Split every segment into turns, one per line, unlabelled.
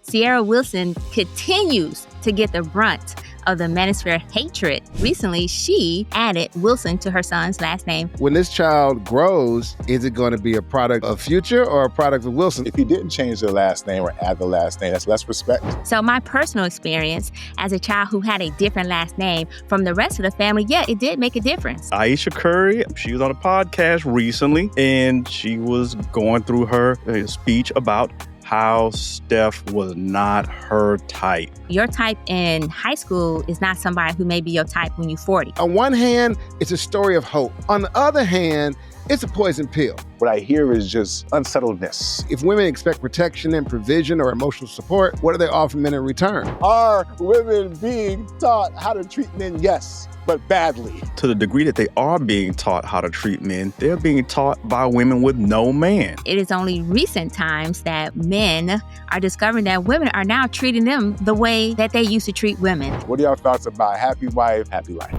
Ciara Wilson continues to get the brunt of the manosphere hatred. Recently, she added Wilson to her son's last name.
When this child grows, is it going to be a product of Future or a product of Wilson?
If he didn't change the last name or add the last name, that's less respect.
So my personal experience as a child who had a different last name from the rest of the family, yeah, it did make a difference.
Ayesha Curry, she was on a podcast recently, and she was going through her speech about how Steph was not her type.
Your type in high school is not somebody who may be your type when you're 40.
On one hand, it's a story of hope. On the other hand, it's a poison pill.
What I hear is just unsettledness.
If women expect protection and provision or emotional support, what do they offer men in return?
Are women being taught how to treat men? Yes, but badly.
To the degree that they are being taught how to treat men, they're being taught by women with no man.
It is only recent times that men are discovering that women are now treating them the way that they used to treat women.
What are y'all thoughts about happy wife, happy life?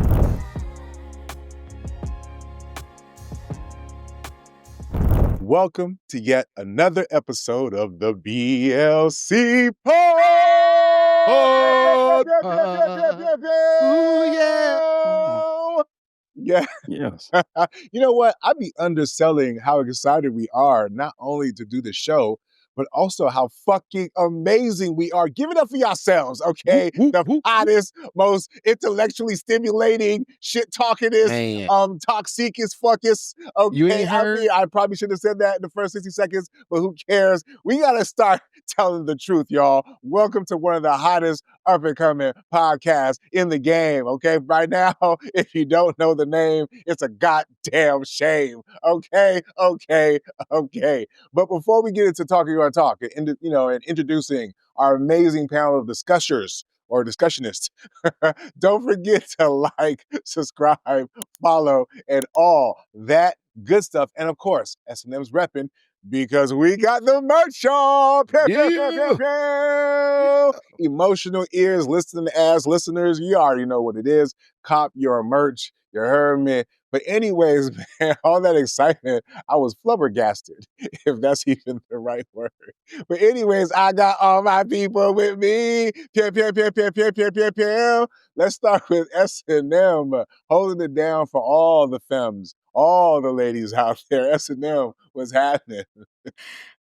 Welcome to yet another episode of the BLC Pod.
Ooh, yeah.
Yeah.
Yes.
You know what? I'd be underselling how excited we are, not only to do the show, but also how fucking amazing we are. Give it up for yourselves, okay? The hottest, most intellectually stimulating, shit-talkingest, toxic-est, fuckest, okay?
You ain't heard?
I probably should have said that in the first 60 seconds, but who cares? We gotta start telling the truth, y'all. Welcome to one of the hottest up-and-coming podcasts in the game, okay? Right now, if you don't know the name, it's a goddamn shame, okay? But before we get into talking our talk, and introducing our amazing panel of discussers or discussionists, don't forget to like, subscribe, follow, and all that good stuff. And of course, S&M's repping because we got the merch, y'all. Emotional ears, listening as listeners, you already know what it is. Cop your merch. You heard me. But anyways, man, all that excitement, I was flabbergasted, if that's even the right word. But anyways, I got all my people with me. Pew. Let's start with S&M, holding it down for all the femmes, all the ladies out there. S&M, what's happening?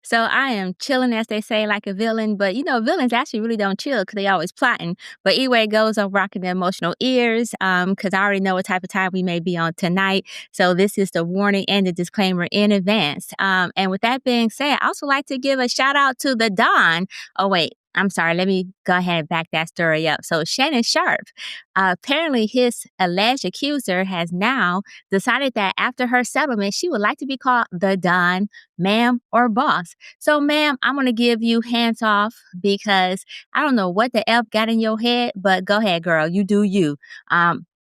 So I am chilling, as they say, like a villain. But, villains actually really don't chill because they always plotting. But anyway, it goes on rocking the emotional ears because I already know what type of time we may be on tonight. So this is the warning and the disclaimer in advance. And with that being said, I also like to give a shout out to the Don. Oh, wait. I'm sorry, let me go ahead and back that story up. So Shannon Sharp, apparently his alleged accuser has now decided that after her settlement, she would like to be called the Don, ma'am, or boss. So ma'am, I'm going to give you hands off because I don't know what the F got in your head, but go ahead, girl, you do you.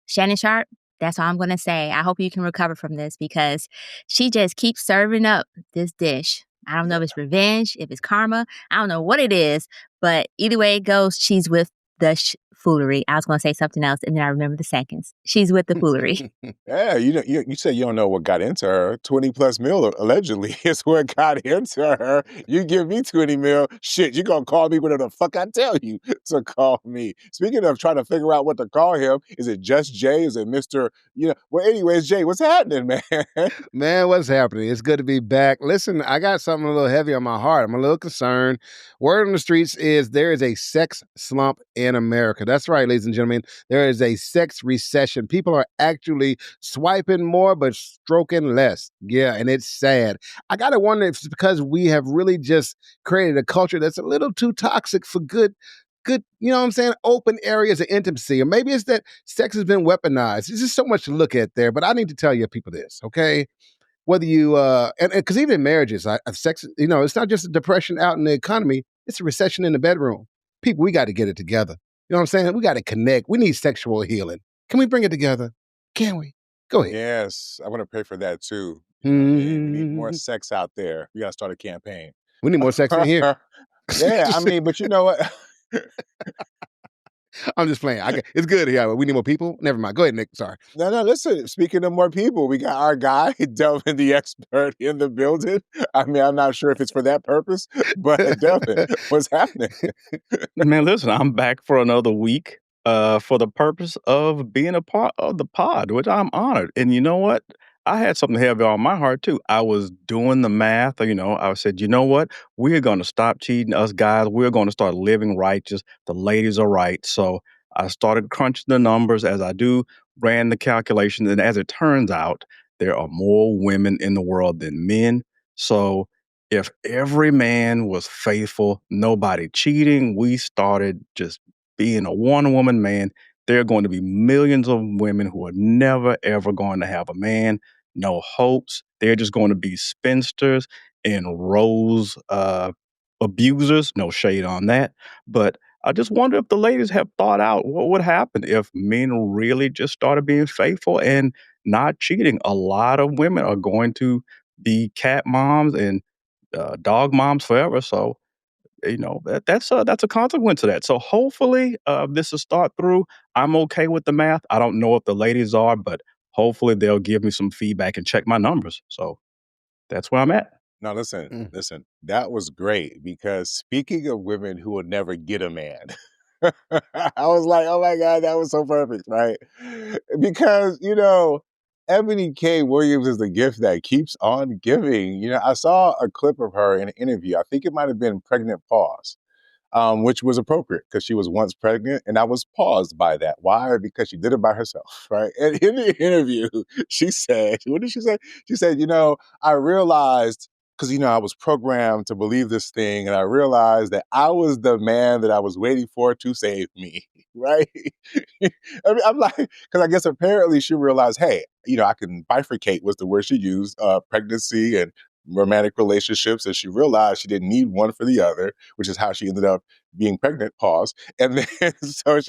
Shannon Sharp, that's all I'm going to say. I hope you can recover from this because she just keeps serving up this dish. I don't know if it's revenge, if it's karma. I don't know what it is. But either way it goes, she's with the foolery. I was going to say something else, and then I remember the seconds. She's with the foolery.
Yeah, you said you don't know what got into her. 20 plus mil, allegedly, is what got into her. You give me 20 mil, shit, you're going to call me whatever the fuck I tell you to call me. Speaking of trying to figure out what to call him, is it just Jay? Is it Mr. Well, anyways, Jay, what's happening, man?
Man, what's happening? It's good to be back. Listen, I got something a little heavy on my heart. I'm a little concerned. Word on the streets is there is a sex slump in America. That's right, ladies and gentlemen. There is a sex recession. People are actually swiping more, but stroking less. Yeah, and it's sad. I got to wonder if it's because we have really just created a culture that's a little too toxic for good, open areas of intimacy. Or maybe it's that sex has been weaponized. There's just so much to look at there. But I need to tell you people this, okay? Whether you, and because even in marriages, sex, it's not just a depression out in the economy, it's a recession in the bedroom. People, we got to get it together. You know what I'm saying? We got to connect. We need sexual healing. Can we bring it together? Can we? Go ahead.
Yes, I want to pray for that too. We need more sex out there. We got to start a campaign.
We need more sex in here.
Yeah, but you know what?
I'm just playing. It's good here, but we need more people. Never mind. Go ahead, Nick. Sorry.
No, listen, speaking of more people, we got our guy, Delvin the Expert, in the building. I mean, I'm not sure if it's for that purpose, but Delvin, what's happening?
Man, listen, I'm back for another week for the purpose of being a part of the pod, which I'm honored. And you know what? I had something heavy on my heart, too. I was doing the math. I said, you know what? We're going to stop cheating, us guys. We're going to start living righteous. The ladies are right. So I started crunching the numbers as I do, ran the calculations. And as it turns out, there are more women in the world than men. So if every man was faithful, nobody cheating, we started just being a one-woman man, there are going to be millions of women who are never, ever going to have a man, no hopes. They're just going to be spinsters and rose abusers. No shade on that. But I just wonder if the ladies have thought out what would happen if men really just started being faithful and not cheating. A lot of women are going to be cat moms and dog moms forever. So that's a consequence of that. So hopefully this will start through. I'm okay with the math. I don't know if the ladies are, but hopefully they'll give me some feedback and check my numbers. So that's where I'm at.
Now, listen, that was great because speaking of women who will never get a man, I was like, oh my God, that was so perfect, right? Because, Ebony K. Williams is the gift that keeps on giving. I saw a clip of her in an interview. I think it might have been Pregnant Pause. Which was appropriate because she was once pregnant, and I was paused by that. Why? Because she did it by herself, right? And in the interview, she said, what did she say? She said, I realized, because, I was programmed to believe this thing, and I realized that I was the man that I was waiting for to save me, right? I mean, I'm like, because I guess apparently she realized, hey, I can bifurcate was the word she used, pregnancy and romantic relationships, and she realized she didn't need one for the other, which is how she ended up being pregnant, pause. And then,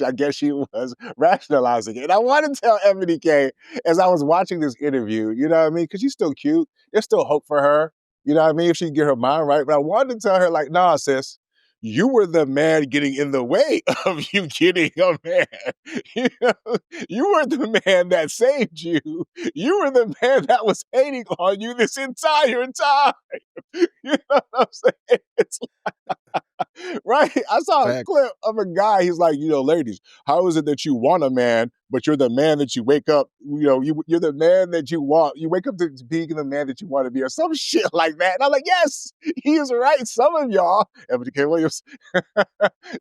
I guess she was rationalizing it. And I want to tell Ebony K, as I was watching this interview, you know what I mean? Because she's still cute. There's still hope for her. You know what I mean? If she can get her mind right. But I wanted to tell her, like, nah, sis, you were the man getting in the way of you getting a man. You were the man that saved you. You were the man that was hating on you this entire time. You know what I'm saying? It's right? I saw a clip of a guy. He's like, ladies, how is it that you want a man, but you're the man that you wake up, you're the man that you want. You wake up to being the man that you want to be, or some shit like that. And I'm like, yes, he is right. Some of y'all, Ebony K. Williams,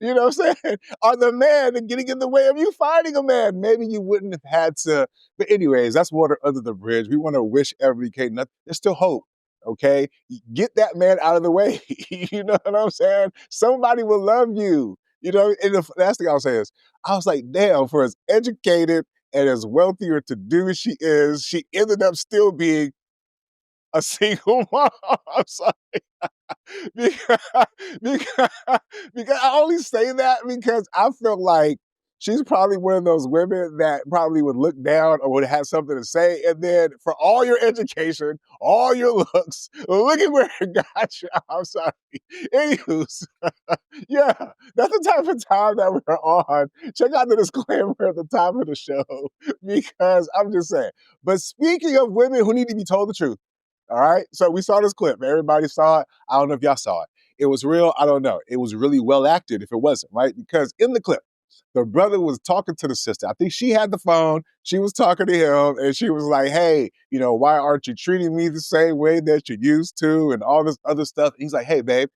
you know what I'm saying, are the man and getting in the way of you finding a man. Maybe you wouldn't have had to. But anyways, that's water under the bridge. We want to wish Ebony K. nothing. There's still hope. Okay, get that man out of the way. You know what I'm saying? Somebody will love you. And the last thing I'll say is, I was like, damn, for as educated and as wealthier to do as she is, she ended up still being a single mom. I'm sorry. because, because, because I only say that because I feel like she's probably one of those women that probably would look down or would have something to say. And then for all your education, all your looks, look at where it got you. I'm sorry. Anywho, yeah, that's the type of time that we're on. Check out the disclaimer at the top of the show because I'm just saying. But speaking of women who need to be told the truth, all right? So we saw this clip. Everybody saw it. I don't know if y'all saw it. It was real. I don't know. It was really well acted if it wasn't, right? Because in the clip, the brother was talking to the sister. I think she had the phone. She was talking to him, and she was like, hey, why aren't you treating me the same way that you used to, and all this other stuff. And he's like, hey, babe,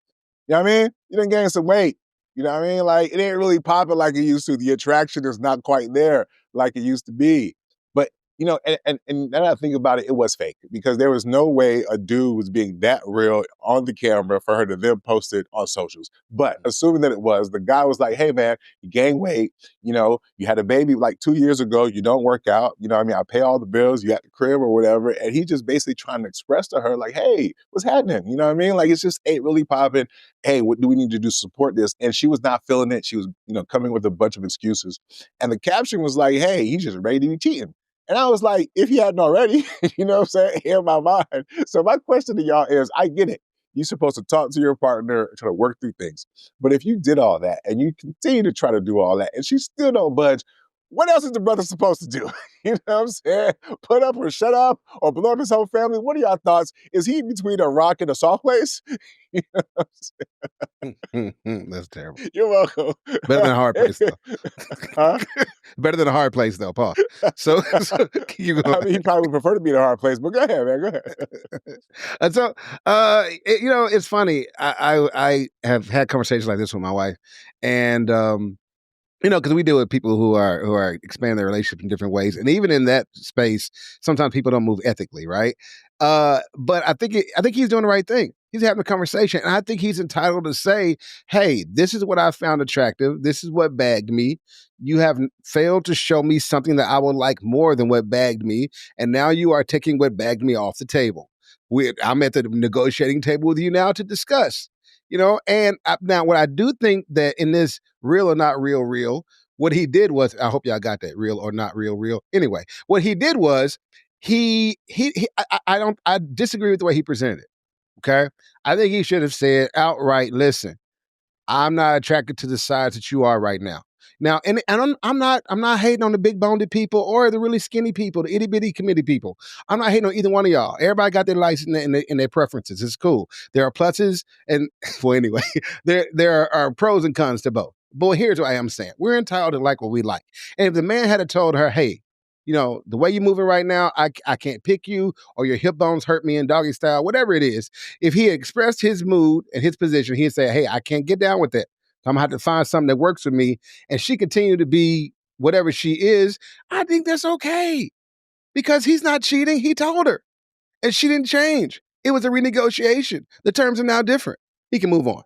you know what I mean? You done gained some weight. You know what I mean? Like, it ain't really popping like it used to. The attraction is not quite there like it used to be. But, and now that I think about it, it was fake because there was no way a dude was being that real on the camera for her to then post it on socials. But assuming that it was, the guy was like, hey, man, you gained weight. You had a baby like 2 years ago. You don't work out. You know what I mean? I pay all the bills. You at the crib or whatever. And he just basically trying to express to her like, hey, what's happening? You know what I mean? Like, it's just ain't really popping. Hey, what do we need to do to support this? And she was not feeling it. She was, coming with a bunch of excuses. And the caption was like, hey, he's just ready to be cheating. And I was like, if he hadn't already, you know what I'm saying, in my mind. So my question to y'all is, I get it. You're supposed to talk to your partner, try to work through things. But if you did all that and you continue to try to do all that and she still don't budge, what else is the brother supposed to do? You know what I'm saying? Put up or shut up or blow up his whole family? What are y'all thoughts? Is he between a rock and a soft place? You know what I'm saying?
That's terrible.
You're welcome.
Better than a hard place, though.
Huh?
Better than a hard place, though, Paul. So you go.
I mean, he probably would prefer to be in a hard place, but go ahead, man. Go ahead.
And so, it's funny. I have had conversations like this with my wife, and because we deal with people who are expanding their relationship in different ways, and even in that space, sometimes people don't move ethically, right? But I think he's doing the right thing. He's having a conversation, and I think he's entitled to say, "Hey, this is what I found attractive. This is what bagged me. You have failed to show me something that I would like more than what bagged me, and now you are taking what bagged me off the table. I'm at the negotiating table with you now to discuss." And now what I do think that in this real or not real, what he did was, I hope y'all got that, real or not real. Anyway, what he did was I disagree with the way he presented it. Okay. I think he should have said outright, listen, I'm not attracted to the size that you are right now. Now, and I'm not hating on the big boned people or the really skinny people, the itty bitty committee people. I'm not hating on either one of y'all. Everybody got their likes and their preferences. It's cool. There are pluses and well, anyway, there are pros and cons to both. But here's what I am saying: we're entitled to like what we like. And if the man had told her, hey, the way you're moving right now, I can't pick you, or your hip bones hurt me in doggy style, whatever it is. If he had expressed his mood and his position, he'd say, hey, I can't get down with that. I'm gonna have to find something that works for me. And she continued to be whatever she is. I think that's okay. Because he's not cheating. He told her. And she didn't change. It was a renegotiation. The terms are now different. He can move on.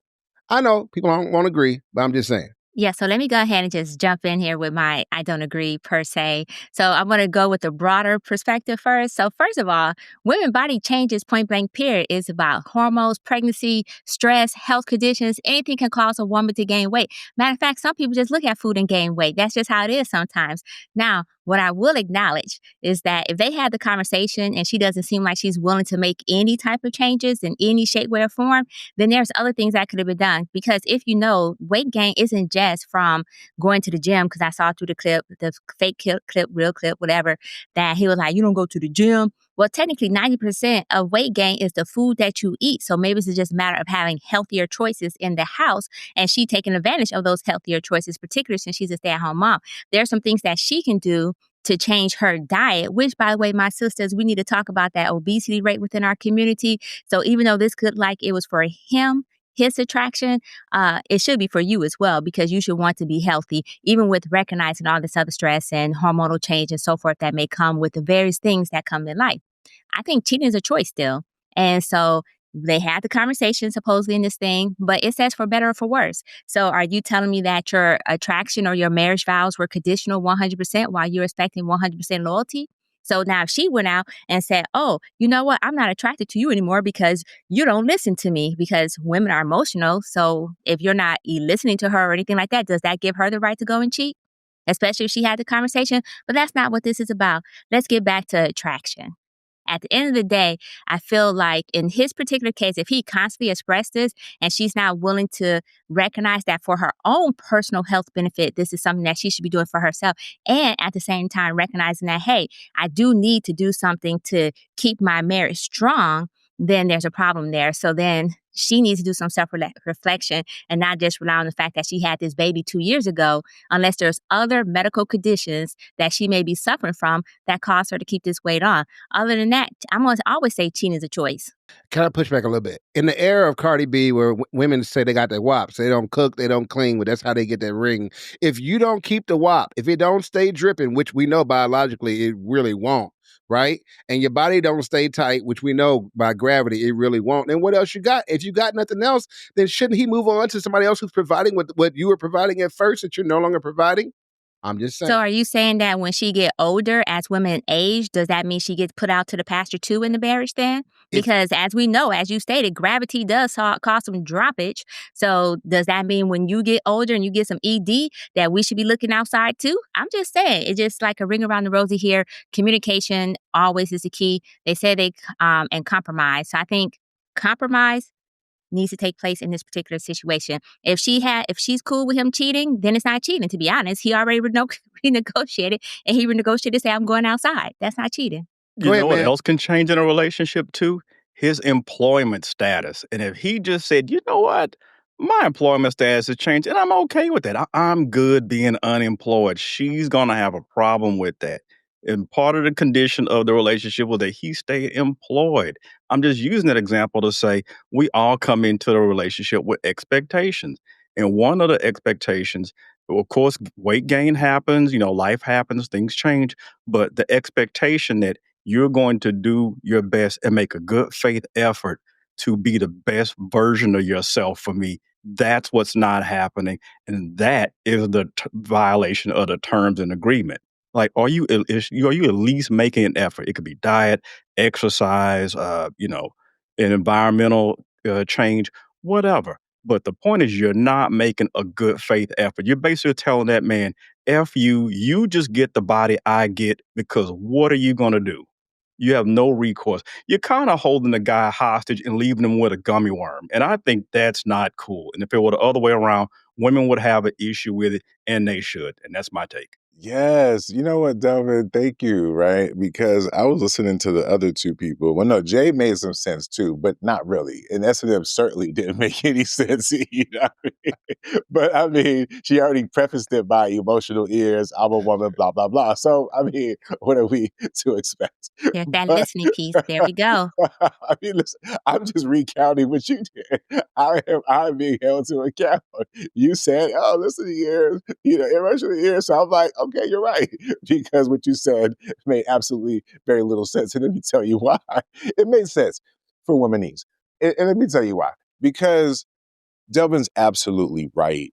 I know people won't agree, but I'm just saying.
Yeah, so let me go ahead and just jump in here with my I don't agree per se. So I'm going to go with the broader perspective first. So first of all, women body changes, point blank period, is about hormones, pregnancy, stress, health conditions. Anything can cause a woman to gain weight. Matter of fact, some people just look at food and gain weight. That's just how it is sometimes. Now, what I will acknowledge is that if they had the conversation and she doesn't seem like she's willing to make any type of changes in any shape, way, or form, then there's other things that could have been done. Because if you know, weight gain isn't just from going to the gym, because I saw through the clip, the fake clip, real clip, whatever, that he was like, you don't go to the gym. Well, technically, 90% of weight gain is the food that you eat. So maybe it's just a matter of having healthier choices in the house and she taking advantage of those healthier choices, particularly since she's a stay-at-home mom. There are some things that she can do to change her diet, which, by the way, my sisters, we need to talk about that obesity rate within our community. So even though this could like it was for him, his attraction, it should be for you as well, because you should want to be healthy, even with recognizing all this other stress and hormonal change and so forth that may come with the various things that come in life. I think cheating is a choice still. And so they had the conversation supposedly in this thing, but it says for better or for worse. So are you telling me that your attraction or your marriage vows were conditional 100% while you're expecting 100% loyalty? So now if she went out and said, oh, you know what? I'm not attracted to you anymore because you don't listen to me, because women are emotional. So if you're not listening to her or anything like that, does that give her the right to go and cheat? Especially if she had the conversation. But that's not what this is about. Let's get back to attraction. At the end of the day, I feel like in his particular case, if he constantly expressed this and she's not willing to recognize that for her own personal health benefit, this is something that she should be doing for herself. And at the same time, recognizing that, hey, I do need to do something to keep my marriage strong, then there's a problem there. So then she needs to do some self-reflection and not just rely on the fact that she had this baby 2 years ago, unless there's other medical conditions that she may be suffering from that cause her to keep this weight on. Other than that, I'm going to always say cheating is a choice.
Can I push back a little bit? In the era of Cardi B, where women say they got their WAPs, they don't cook, they don't clean, but that's how they get that ring. If you don't keep the WAP, if it don't stay dripping, which we know biologically it really won't, right? And your body don't stay tight, which we know by gravity it really won't. And what else you got? If you got nothing else, then shouldn't he move on to somebody else who's providing what you were providing at first that you're no longer providing? I'm just saying.
So are you saying that when she get older, as women age, does that mean she gets put out to the pasture too in the marriage then? Because as we know, as you stated, gravity does cause some droppage. So does that mean when you get older and you get some ED that we should be looking outside too? I'm just saying, it's just like a ring around the rosy here. Communication always is the key. They say and compromise. So I think compromise, needs to take place in this particular situation. If she's cool with him cheating, then it's not cheating, to be honest. He already renegotiated, and he renegotiated to say, I'm going outside. That's not cheating.
Go
You
ahead,
know what
man.
else can change in a relationship too? His employment status. And if he just said, you know what? My employment status has changed and I'm okay with that. I'm good being unemployed. She's going to have a problem with that. And part of the condition of the relationship was that he stayed employed. I'm just using that example to say we all come into the relationship with expectations. And one of the expectations, of course, weight gain happens, life happens, things change. But the expectation that you're going to do your best and make a good faith effort to be the best version of yourself for me. That's what's not happening. And that is the violation of the terms and agreement. Like, are you at least making an effort? It could be diet, exercise, an environmental change, whatever. But the point is, you're not making a good faith effort. You're basically telling that man, F you, you just get the body I get because what are you going to do? You have no recourse. You're kind of holding the guy hostage and leaving him with a gummy worm. And I think that's not cool. And if it were the other way around, women would have an issue with it, and they should. And that's my take.
Yes. You know what, Delvin? Thank you, right? Because I was listening to the other two people. Well, no, Jay made some sense too, but not really. And S&M certainly didn't make any sense. You know what I mean? But I mean, she already prefaced it by emotional ears, I'm a woman, blah, blah, blah. So, I mean, what are we to expect?
There's that
But
listening piece. There we go.
I mean, listen, I'm just recounting what you did. I'm being held to account. You said, oh, listen to ears, emotional ears. So I'm like, okay, you're right. Because what you said made absolutely very little sense. And let me tell you why. It made sense for womenese. And let me tell you why. Because Delvin's absolutely right.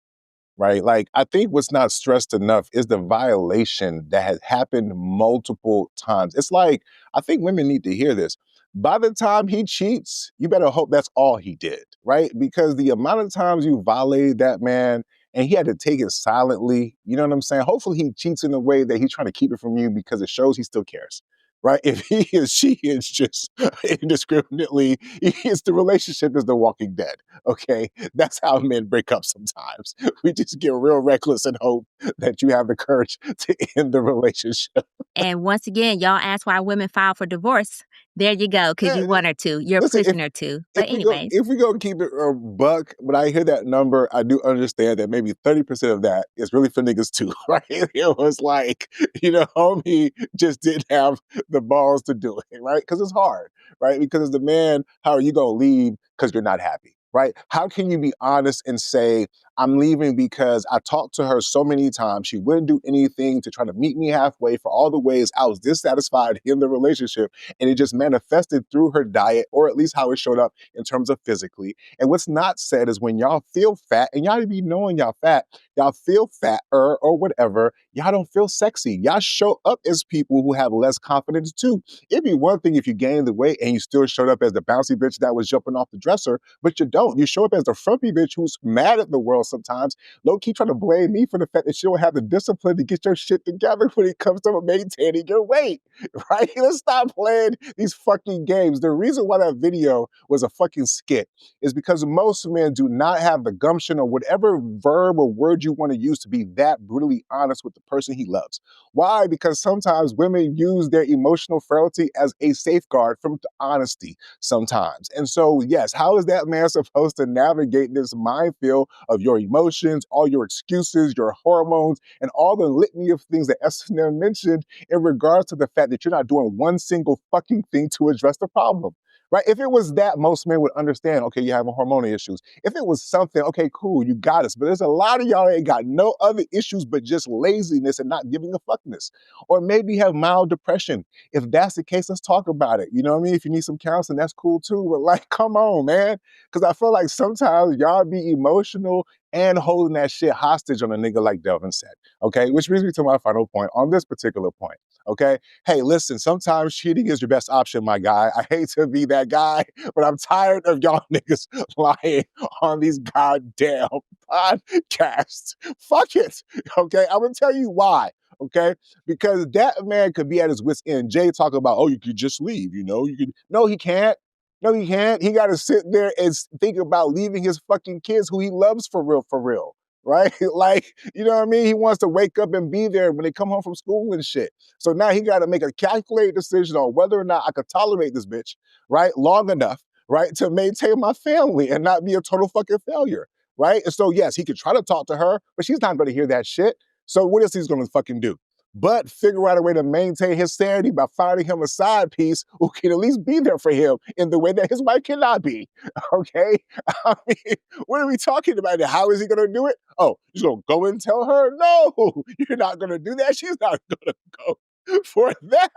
Right? Like, I think what's not stressed enough is the violation that has happened multiple times. It's like, I think women need to hear this. By the time he cheats, you better hope that's all he did, right? Because the amount of times you violated that man and he had to take it silently, you know what I'm saying? Hopefully he cheats in a way that he's trying to keep it from you because it shows he still cares. Right? If he is, she is just indiscriminately, the relationship is The Walking Dead. Okay? That's how men break up sometimes. We just get real reckless and hope that you have the courage to end the relationship.
And once again, y'all ask why women file for divorce. There you go, because you want her to. You're a
Listen,
prisoner to. But anyways.
if we go keep it a buck, when I hear that number, I do understand that maybe 30% of that is really for niggas too, right? It was like, homie just didn't have the balls to do it, right? Because it's hard, right? Because as the man, how are you going to leave because you're not happy, right? How can you be honest and say, I'm leaving because I talked to her so many times. She wouldn't do anything to try to meet me halfway for all the ways I was dissatisfied in the relationship. And it just manifested through her diet, or at least how it showed up in terms of physically. And what's not said is when y'all feel fat, and y'all be knowing y'all fat, y'all feel fat or whatever, y'all don't feel sexy. Y'all show up as people who have less confidence too. It'd be one thing if you gained the weight and you still showed up as the bouncy bitch that was jumping off the dresser, but you don't. You show up as the frumpy bitch who's mad at the world sometimes, low-key trying to blame me for the fact that you don't have the discipline to get your shit together when it comes to maintaining your weight, right? Let's stop playing these fucking games. The reason why that video was a fucking skit is because most men do not have the gumption or whatever verb or word you want to use to be that brutally honest with the person he loves. Why? Because sometimes women use their emotional frailty as a safeguard from honesty sometimes. And so, yes, how is that man supposed to navigate this minefield of your emotions, all your excuses, your hormones, and all the litany of things that SNM mentioned in regards to the fact that you're not doing one single fucking thing to address the problem? Right? If it was that, most men would understand, okay, you're having hormonal issues. If it was something, okay, cool, you got us. But there's a lot of y'all that ain't got no other issues but just laziness and not giving a fuckness. Or maybe have mild depression. If that's the case, let's talk about it. You know what I mean? If you need some counseling, that's cool too. But like, come on, man. Because I feel like sometimes y'all be emotional and holding that shit hostage on a nigga like Delvin said. Okay? Which brings me to my final point on this particular point. Okay? Hey, listen, sometimes cheating is your best option, my guy. I hate to be that guy, but I'm tired of y'all niggas lying on these goddamn podcasts. Fuck it. Okay? I'm gonna tell you why. Okay? Because that man could be at his wit's end. Jay talk about, oh, you could just leave, you could. No, he can't. No, he can't. He got to sit there and think about leaving his fucking kids who he loves for real. Right? Like, you know what I mean? He wants to wake up and be there when they come home from school and shit. So now he got to make a calculated decision on whether or not I could tolerate this bitch, right? Long enough, right? To maintain my family and not be a total fucking failure, right? And so, yes, he could try to talk to her, but she's not going to hear that shit. So what else he's going to fucking do? But figure out a way to maintain his sanity by finding him a side piece who can at least be there for him in the way that his wife cannot be. Okay? I mean, what are we talking about? How is he going to do it? Oh, he's going to go and tell her? No, you're not going to do that. She's not going to go for that.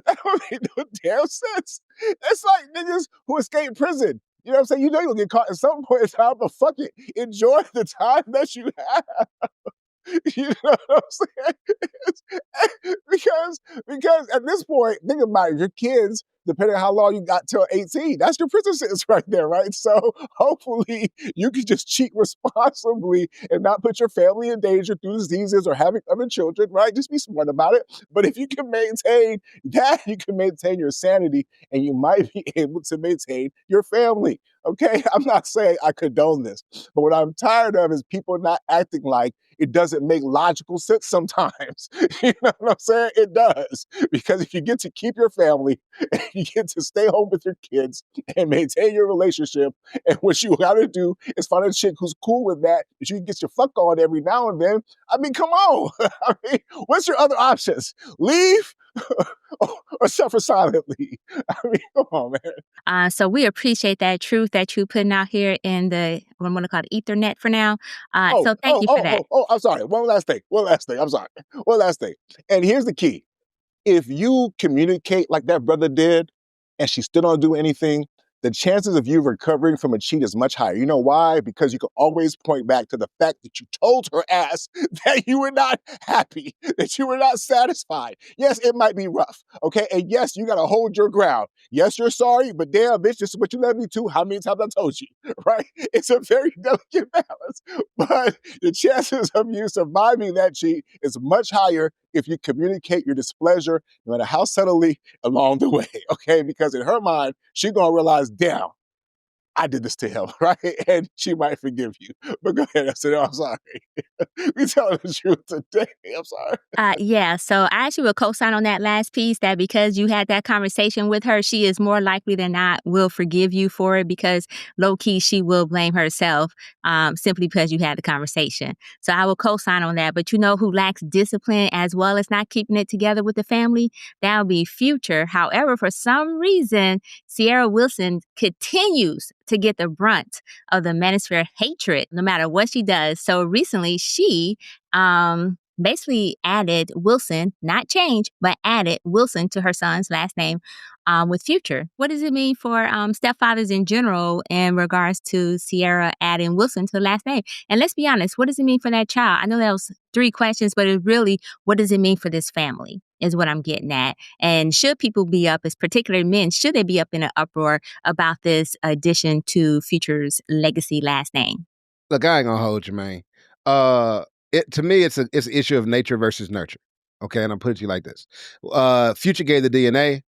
That don't make no damn sense. It's like niggas who escape prison. You know what I'm saying? You know you'll get caught at some point in time, but fuck it. Enjoy the time that you have. You know what I'm saying? because at this point, think about it, your kids, depending on how long you got till 18, that's your prison sentence right there, right? So hopefully you can just cheat responsibly and not put your family in danger through diseases or having other children, right? Just be smart about it. But if you can maintain that, you can maintain your sanity and you might be able to maintain your family. Okay, I'm not saying I condone this, but what I'm tired of is people not acting like it doesn't make logical sense sometimes. You know what I'm saying? It does. Because if you get to keep your family and you get to stay home with your kids and maintain your relationship, and what you gotta do is find a chick who's cool with that you can get your fuck on every now and then. I mean, come on. I mean, what's your other options? Leave? Or suffer silently. I mean, come on, man.
So we appreciate that truth that you putting out here in the, what I'm going to call it, Ethernet for now. So thank you for that.
I'm sorry. One last thing. I'm sorry. One last thing. And here's the key. If you communicate like that brother did, and she still don't do anything, the chances of you recovering from a cheat is much higher. You know why? Because you can always point back to the fact that you told her ass that you were not happy, that you were not satisfied. Yes, it might be rough, okay? And yes, you got to hold your ground. Yes, you're sorry, but damn, bitch, this is what you led me to. How many times I told you, right? It's a very delicate balance, but the chances of you surviving that cheat is much higher if you communicate your displeasure, no matter how subtly, along the way, okay? Because in her mind, she's going to realize, damn, I did this to him, right? And she might forgive you. But go ahead. I said, I'm sorry. We telling the truth today. I'm sorry.
Yeah, so I actually will co-sign on that last piece, that because you had that conversation with her, she is more likely than not will forgive you for it, because low-key she will blame herself simply because you had the conversation. So I will co-sign on that. But you know who lacks discipline as well as not keeping it together with the family? That would be Future. However, for some reason, Ciara Wilson continues to get the brunt of the manosphere hatred no matter what she does. So recently she basically added Wilson, not changed, but added Wilson to her son's last name with Future. What does it mean for stepfathers in general in regards to Ciara adding Wilson to the last name? And let's be honest, what does it mean for that child? I know that was 3 questions, but it really, what does it mean for this family is what I'm getting at. And should people be up, as particularly men, should they be up in an uproar about this addition to Future's legacy last name?
Look, I ain't gonna hold you, man. To me, it's an issue of nature versus nurture. Okay, and I'll put it to you like this: Future gave the DNA.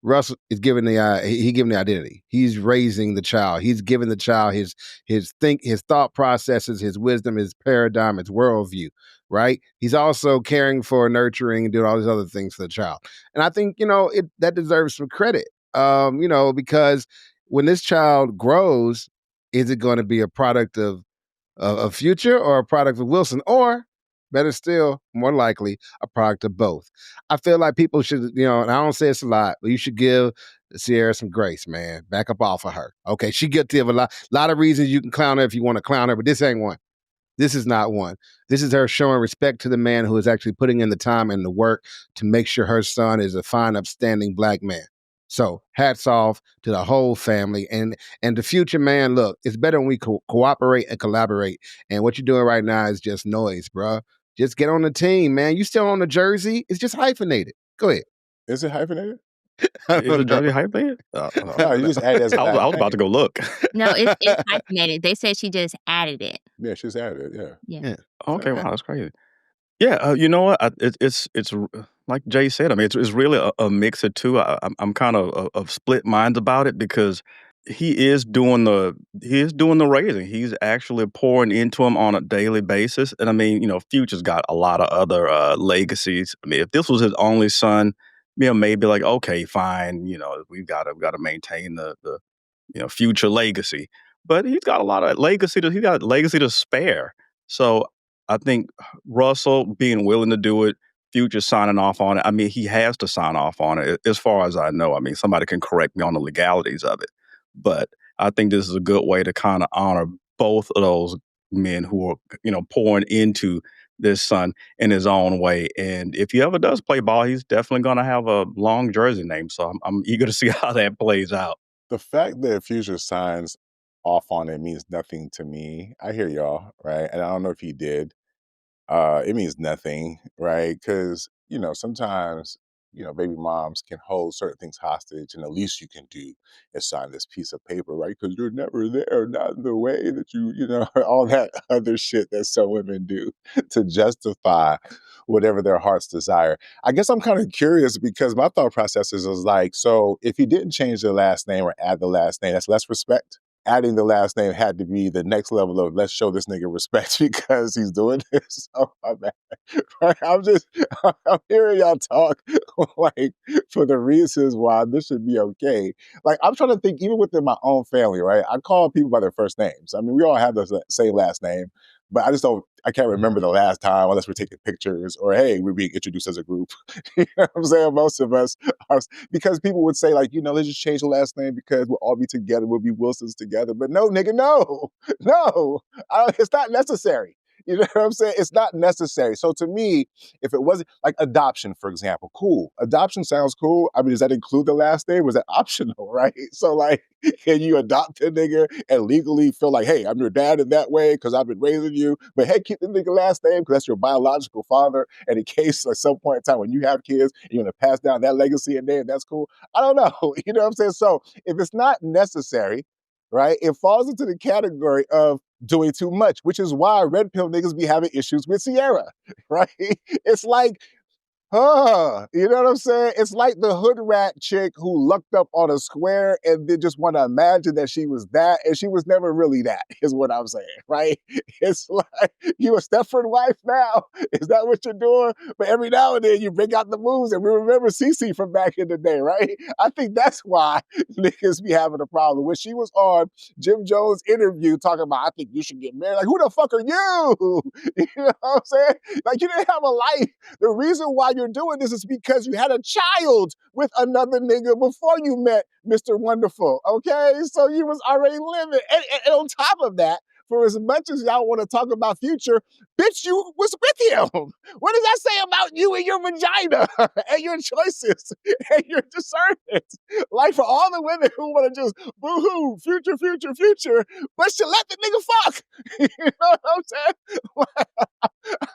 Russell is giving the identity. He's raising the child. He's giving the child his thought processes, his wisdom, his paradigm, his worldview. Right. He's also caring for, nurturing, and doing all these other things for the child. And I think that deserves some credit. Because when this child grows, is it going to be a product of Future or a product of Wilson, or better still, more likely, a product of both? I feel like people should, and I don't say it's a lot, but you should give Ciara some grace, man. Back up off of her. Okay, she guilty of a lot of reasons you can clown her if you want to clown her, but this ain't one. This is not one. This is her showing respect to the man who is actually putting in the time and the work to make sure her son is a fine, upstanding Black man. So hats off to the whole family and the Future, man. Look, it's better when we cooperate and collaborate. And what you're doing right now is just noise, bro. Just get on the team, man. You still on the jersey? It's just hyphenated. Go ahead.
Is it hyphenated?
Is the jersey hyphenated?
No, you just added it as a
I was about to go look.
No, it's hyphenated. They said she just added it.
Yeah, she's added it. Yeah.
Yeah.
Okay, wow, that's crazy. Yeah, you know what? It's like Jay said, I mean, it's really a mix of two. I'm kind of split minds about it because he is doing the raising. He's actually pouring into him on a daily basis. And I mean, Future's got a lot of other legacies. I mean, if this was his only son, maybe like, okay, fine, we've got to maintain the Future legacy. But he's got a lot of legacy. He's got legacy to spare. So I think Russell being willing to do it, Future signing off on it. I mean, he has to sign off on it, as far as I know. I mean, somebody can correct me on the legalities of it. But I think this is a good way to kind of honor both of those men who are, pouring into this son in his own way. And if he ever does play ball, he's definitely going to have a long jersey name. So I'm eager to see how that plays out.
The fact that Future signs off on it means nothing to me. I hear y'all, right? And I don't know if he did. It means nothing, right? Because, sometimes, baby moms can hold certain things hostage, and the least you can do is sign this piece of paper, right? Because you're never there, not in the way that all that other shit that some women do to justify whatever their hearts desire. I guess I'm kind of curious because my thought process is like, so if he didn't change the last name or add the last name, that's less respect. Adding the last name had to be the next level of let's show this nigga respect because he's doing this. Oh my bad. Right? I'm hearing y'all talk like for the reasons why this should be okay. Like I'm trying to think even within my own family, right? I call people by their first names. I mean, we all have the same last name, but I can't remember the last time unless we're taking pictures or, hey, we're being introduced as a group. You know what I'm saying? Most of us are, because people would say like, let's just change the last name because we'll all be together. We'll be Wilsons together. But no, nigga, no, it's not necessary. You know what I'm saying? It's not necessary. So to me, if it wasn't like adoption, for example, cool. Adoption sounds cool. I mean, does that include the last name? Was that optional, right? So like, can you adopt a nigga and legally feel like, hey, I'm your dad in that way because I've been raising you, but hey, keep the nigga last name because that's your biological father. And in case at some point in time when you have kids, you're going to pass down that legacy and name, that's cool. I don't know. You know what I'm saying? So if it's not necessary, right, it falls into the category of doing too much, which is why red pill niggas be having issues with Ciara, right? It's like, you know what I'm saying? It's like the hood rat chick who lucked up on a square and then just want to imagine that she was that, and she was never really that, is what I'm saying, right? It's like, you a Stepford wife now? Is that what you're doing? But every now and then you bring out the moves, and we remember Cece from back in the day, right? I think that's why niggas be having a problem. When she was on Jim Jones' interview talking about, I think you should get married, like, who the fuck are you? You know what I'm saying? Like, you didn't have a life. The reason why you're doing this is because you had a child with another nigga before you met Mr. Wonderful, okay? So you was already living. And on top of that, for as much as y'all want to talk about Future, bitch, you was with him. What does that say about you and your vagina and your choices and your discernment? Like for all the women who want to just boo-hoo, Future, Future, Future, but she let the nigga fuck. You know what I'm saying?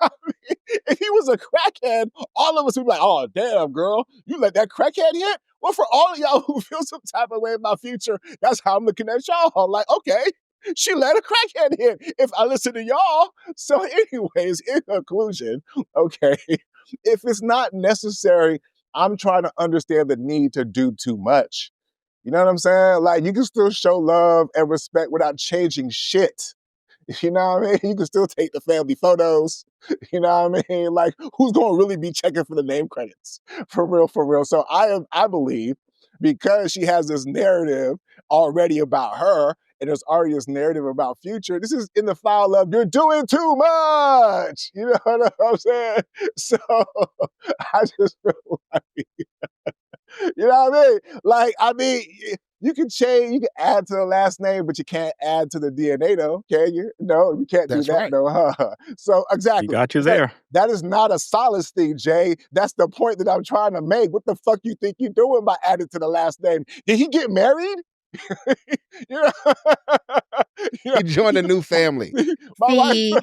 I mean, if he was a crackhead, all of us would be like, oh, damn, girl, you let that crackhead hit? Well, for all of y'all who feel some type of way about Future, that's how I'm looking at y'all. Like, okay, she let a crackhead hit if I listen to y'all. So anyways, in conclusion, okay, if it's not necessary, I'm trying to understand the need to do too much. You know what I'm saying? Like, you can still show love and respect without changing shit. You know what I mean? You can still take the family photos. You know what I mean? Like, who's going to really be checking for the name credits? For real, for real. So I believe because she has this narrative already about her, and there's already this narrative about Future, this is in the file of you're doing too much. You know what I'm saying? So I just feel like, you know what I mean? Like, you can change, you can add to the last name, but you can't add to the DNA though, can you? No, you can't
That's
do that
right.
though, huh? So exactly.
You got you there.
That is not a solace thing, Jay. That's the point that I'm trying to make. What the fuck you think you're doing by adding to the last name? Did he get married? You know?
He joined a new family.
My wife,
See,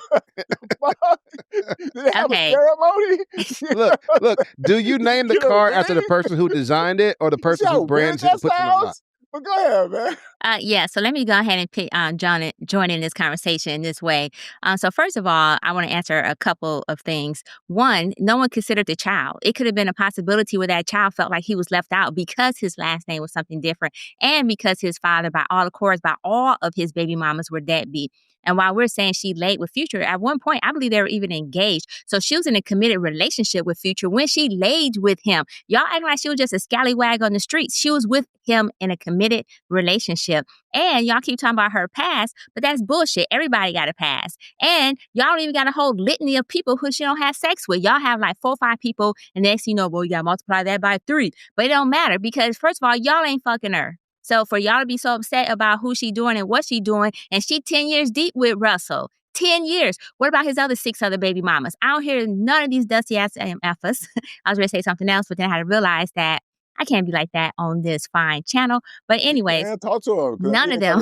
did they have
okay.
a ceremony?
Look, do you name the
Get a
car after the
ring?
person who designed it or the
You see
person
how
who
weird
brands it
that
and puts it on the lot?
sounds? But go ahead, man.
Yeah, so let me go ahead and join in this conversation in this way. So first of all, I want to answer a couple of things. One, no one considered the child. It could have been a possibility where that child felt like he was left out because his last name was something different and because his father, by all accords, by all of his baby mamas were deadbeat. And while we're saying she laid with Future, at one point, I believe they were even engaged. So she was in a committed relationship with Future when she laid with him. Y'all acting like she was just a scallywag on the streets. She was with him in a committed relationship. And y'all keep talking about her past, but that's bullshit. Everybody got a past. And y'all don't even got a whole litany of people who she don't have sex with. Y'all have like 4 or 5 people, and next thing you know, well, you got to multiply that by 3. But it don't matter because, first of all, y'all ain't fucking her. So for y'all to be so upset about who she doing and what she doing, and she 10 years deep with Russell. 10 years. What about his other 6 other baby mamas? I don't hear none of these dusty ass effers. I was going to say something else, but then I had to realize that I can't be like that on this fine channel. But anyways,
Man, talk to him.
none of them,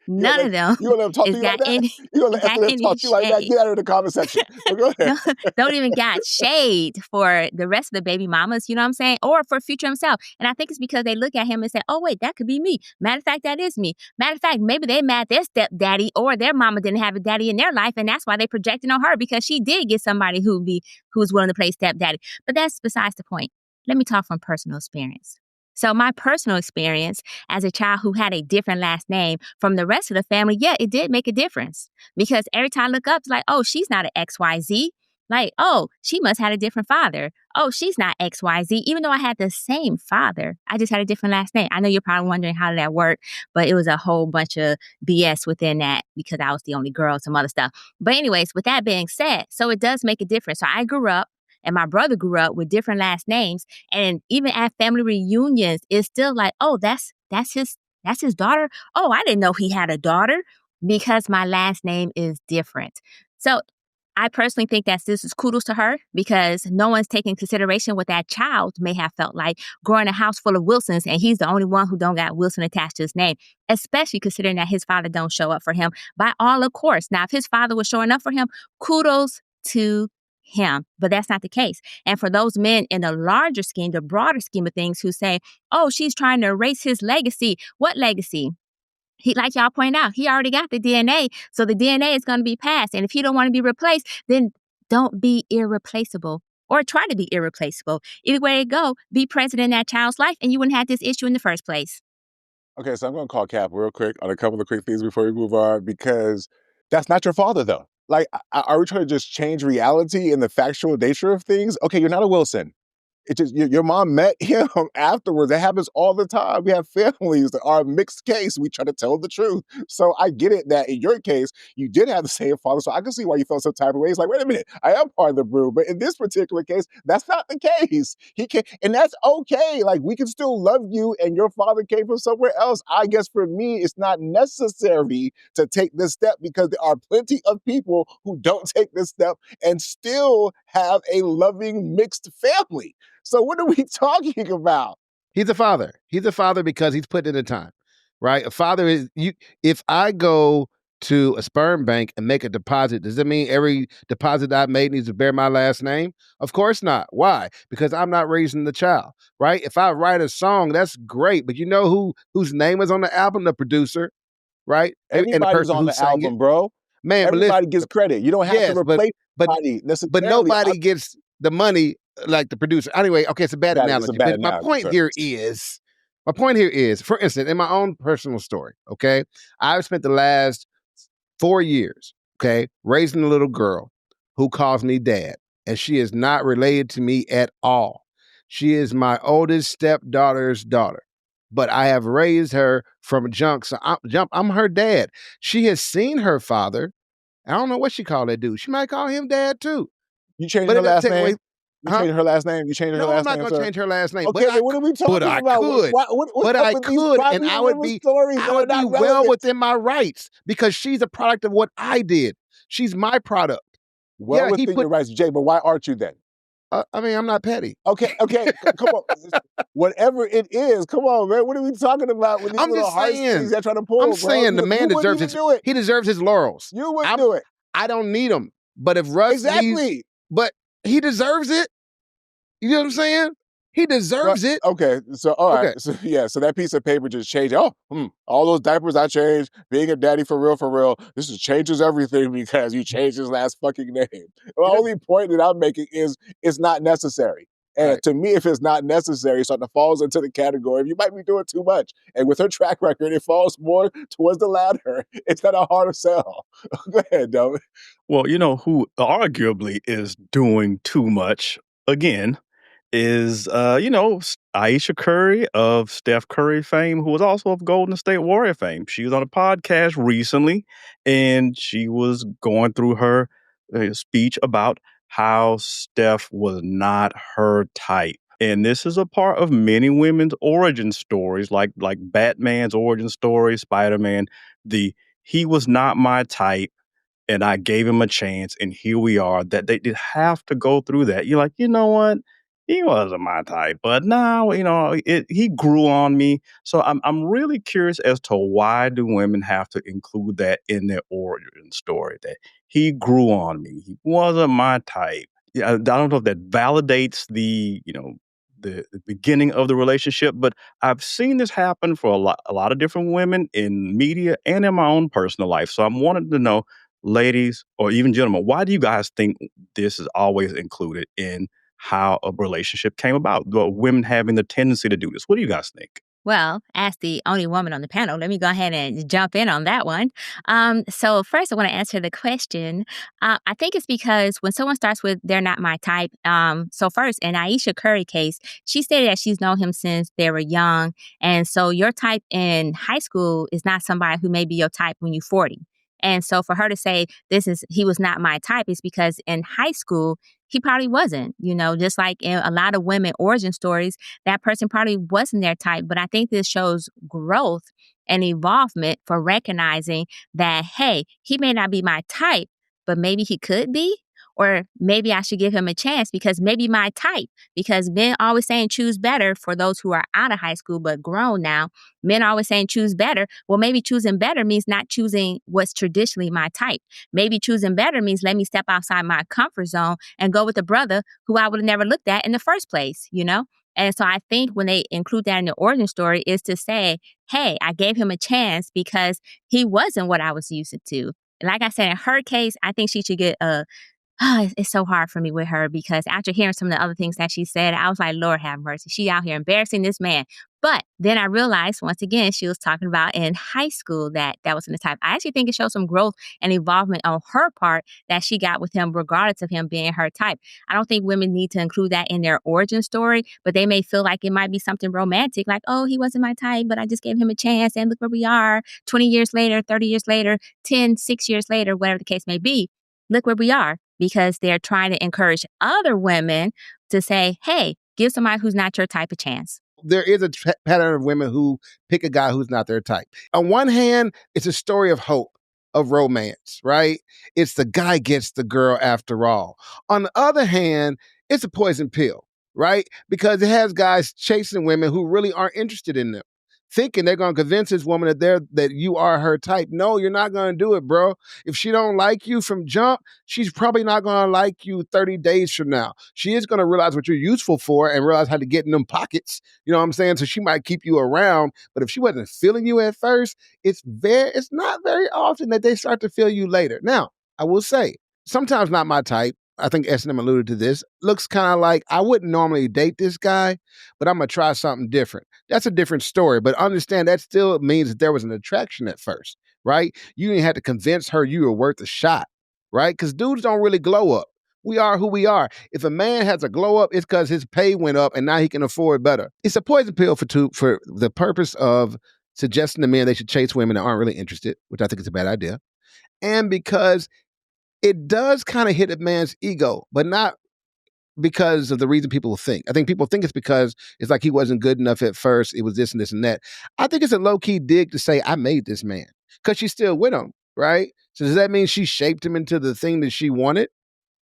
none of them
You gonna let him talk to
is
you
got
like that?
any,
You gonna let
got
SNM
any
talk to you like that?
shade.
Get out of the comment section. But go ahead.
Don't even got shade for the rest of the baby mamas, you know what I'm saying? Or for Future himself. And I think it's because they look at him and say, oh, wait, that could be me. Matter of fact, that is me. Matter of fact, maybe they mad their stepdaddy or their mama didn't have a daddy in their life, and that's why they projecting on her because she did get somebody who's willing to play stepdaddy. But that's besides the point. Let me talk from personal experience. So my personal experience as a child who had a different last name from the rest of the family, yeah, it did make a difference. Because every time I look up, it's like, oh, she's not an XYZ. Like, oh, she must have had a different father. Oh, she's not XYZ. Even though I had the same father, I just had a different last name. I know you're probably wondering how did that work, but it was a whole bunch of BS within that because I was the only girl, some other stuff. But anyways, with that being said, so it does make a difference. So I grew up and my brother grew up with different last names. And even at family reunions, it's still like, oh, that's his daughter. Oh, I didn't know he had a daughter because my last name is different. So I personally think that this is kudos to her because no one's taking consideration what that child may have felt like growing a house full of Wilsons and he's the only one who don't got Wilson attached to his name, especially considering that his father don't show up for him by all of course. Now, if his father was showing up for him, kudos to him, but that's not the case. And for those men in the larger scheme, the broader scheme of things who say, oh, she's trying to erase his legacy. What legacy? He, like y'all point out, he already got the DNA. So the DNA is going to be passed. And if he don't want to be replaced, then don't be irreplaceable or try to be irreplaceable. Either way it go, be present in that child's life and you wouldn't have this issue in the first place.
Okay, so I'm going to call Cap real quick on a couple of quick things before we move on because that's not your father, though. Like, are we trying to just change reality and the factual nature of things? Okay, you're not a Wilson. It just your mom met him afterwards. That happens all the time. We have families that are a mixed case. We try to tell the truth. So I get it that in your case, you did have the same father. So I can see why you felt some type of way. It's like, wait a minute, I am part of the brood. But in this particular case, that's not the case. He can, and that's okay. Like we can still love you, and your father came from somewhere else. I guess for me, it's not necessary to take this step because there are plenty of people who don't take this step and still have a loving mixed family. So what are we talking about?
He's a father. He's a father because he's put in the time, right? A father is you. If I go to a sperm bank and make a deposit, does that mean every deposit I made needs to bear my last name? Of course not. Why? Because I'm not raising the child, right? If I write a song, that's great, but you know whose name is on the album? The producer, right? And the
Everybody's
person
on
who
the
sang
album,
it.
bro.
Man,
Everybody gets credit. You don't have to replace anybody necessarily.
But nobody gets the money like the producer. Anyway, okay, it's a bad analogy.
It's a bad
but my point here is, for instance, in my own personal story, okay, I've spent the last 4 years, okay, raising a little girl who calls me dad, and she is not related to me at all. She is my oldest stepdaughter's daughter, but I have raised her from junk. So I'm her dad. She has seen her father. I don't know what she called that dude. She might call him dad too.
You changed her last name? You changed her last name?
No, I'm not going to change her last name.
Okay, then what are we talking about?
But I could, and I would be well within my rights because she's a product of what I did. She's my product.
Well within your rights, Jay, but why aren't you then?
I mean, I'm not petty.
Okay, come on. Whatever it is, come on, man. What are we talking about with these little heartstrings that trying to pull?
I'm saying the man deserves he deserves his laurels.
You wouldn't do it.
I don't need them. But if Russ
exactly,
but he deserves it. You know what I'm saying? He deserves it.
Okay, so all right,
Okay.
so that piece of paper just changed. Oh, all those diapers I changed, being a daddy for real. This just changes everything because you changed his last fucking name. The only point that I'm making is it's not necessary. And
Right.
to me, if it's not necessary, it sort of falls into the category of you might be doing too much. And with her track record, it falls more towards the latter. It's not a harder sell. Go ahead, Delvin.
Well, you know who arguably is doing too much again is, Ayesha Curry of Steph Curry fame, who was also of Golden State Warrior fame. She was on a podcast recently, and she was going through her speech about how Steph was not her type. And this is a part of many women's origin stories, like Batman's origin story, Spider-Man. He was not my type, and I gave him a chance, and here we are. That they did have to go through that. You're like, you know what? He wasn't my type, but now he grew on me. So I'm really curious as to why do women have to include that in their origin story? That he grew on me. He wasn't my type. Yeah, I don't know if that validates the beginning of the relationship, but I've seen this happen for a lot of different women in media and in my own personal life. So I'm wanting to know, ladies or even gentlemen, why do you guys think this is always included in how a relationship came about? The women having the tendency to do this. What do you guys think?
Well, as the only woman on the panel, let me go ahead and jump in on that one. So first, I want to answer the question. I think it's because when someone starts with "they're not my type," so first, in Ayesha Curry case, she stated that she's known him since they were young, and so your type in high school is not somebody who may be your type when you're 40. And so for her to say he was not my type is because in high school he probably wasn't. Just like in a lot of women origin stories, that person probably wasn't their type. But I think this shows growth and evolvement for recognizing that, hey, he may not be my type, but maybe he could be. Or maybe I should give him a chance because maybe my type, because men always saying choose better for those who are out of high school but grown now. Men are always saying choose better. Well, maybe choosing better means not choosing what's traditionally my type. Maybe choosing better means let me step outside my comfort zone and go with a brother who I would have never looked at in the first place. And so I think when they include that in the origin story is to say, hey, I gave him a chance because he wasn't what I was used to. Like I said, in her case, I think she should get it's so hard for me with her because after hearing some of the other things that she said, I was like, Lord have mercy. She out here embarrassing this man. But then I realized once again, she was talking about in high school that wasn't the type. I actually think it shows some growth and evolvement on her part that she got with him, regardless of him being her type. I don't think women need to include that in their origin story, but they may feel like it might be something romantic, like, oh, he wasn't my type, but I just gave him a chance. And look where we are 20 years later, 30 years later, 6 years later, whatever the case may be. Look where we are because they're trying to encourage other women to say, hey, give somebody who's not your type a chance.
There is a pattern of women who pick a guy who's not their type. On one hand, it's a story of hope, of romance, right? It's the guy gets the girl after all. On the other hand, it's a poison pill, right? Because it has guys chasing women who really aren't interested in them, thinking they're going to convince this woman that you are her type. No, you're not going to do it, bro. If she don't like you from jump, she's probably not going to like you 30 days from now. She is going to realize what you're useful for and realize how to get in them pockets. You know what I'm saying? So she might keep you around, but if she wasn't feeling you at first, it's not very often that they start to feel you later. Now, I will say, sometimes not my type. I think S&M alluded to this, looks kind of like I wouldn't normally date this guy, but I'm going to try something different. That's a different story, but understand that still means that there was an attraction at first, right? You didn't have to convince her you were worth a shot, right? Because dudes don't really glow up. We are who we are. If a man has a glow up, it's because his pay went up and now he can afford better. It's a poison pill for the purpose of suggesting to men they should chase women that aren't really interested, which I think is a bad idea. And because it does kind of hit a man's ego, but not because of the reason people think. I think people think it's because it's like he wasn't good enough at first. It was this and this and that. I think it's a low-key dig to say, I made this man. Because she's still with him, right? So does that mean she shaped him into the thing that she wanted?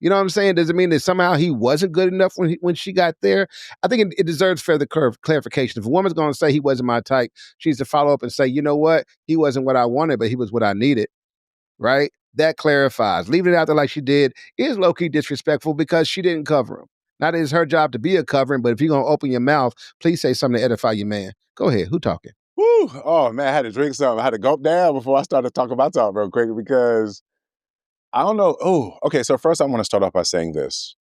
You know what I'm saying? Does it mean that somehow he wasn't good enough when she got there? I think it deserves further clarification. If a woman's going to say he wasn't my type, she needs to follow up and say, you know what? He wasn't what I wanted, but he was what I needed. Right? That clarifies. Leaving it out there like she did is low-key disrespectful because she didn't cover him. Not that it's her job to be a covering, but if you're going to open your mouth, please say something to edify your man. Go ahead. Who talking?
Woo! Oh, man, I had to drink something. I had to gulp down before I started talking my talk real quick because I don't know. Oh, okay. So first I want to start off by saying this.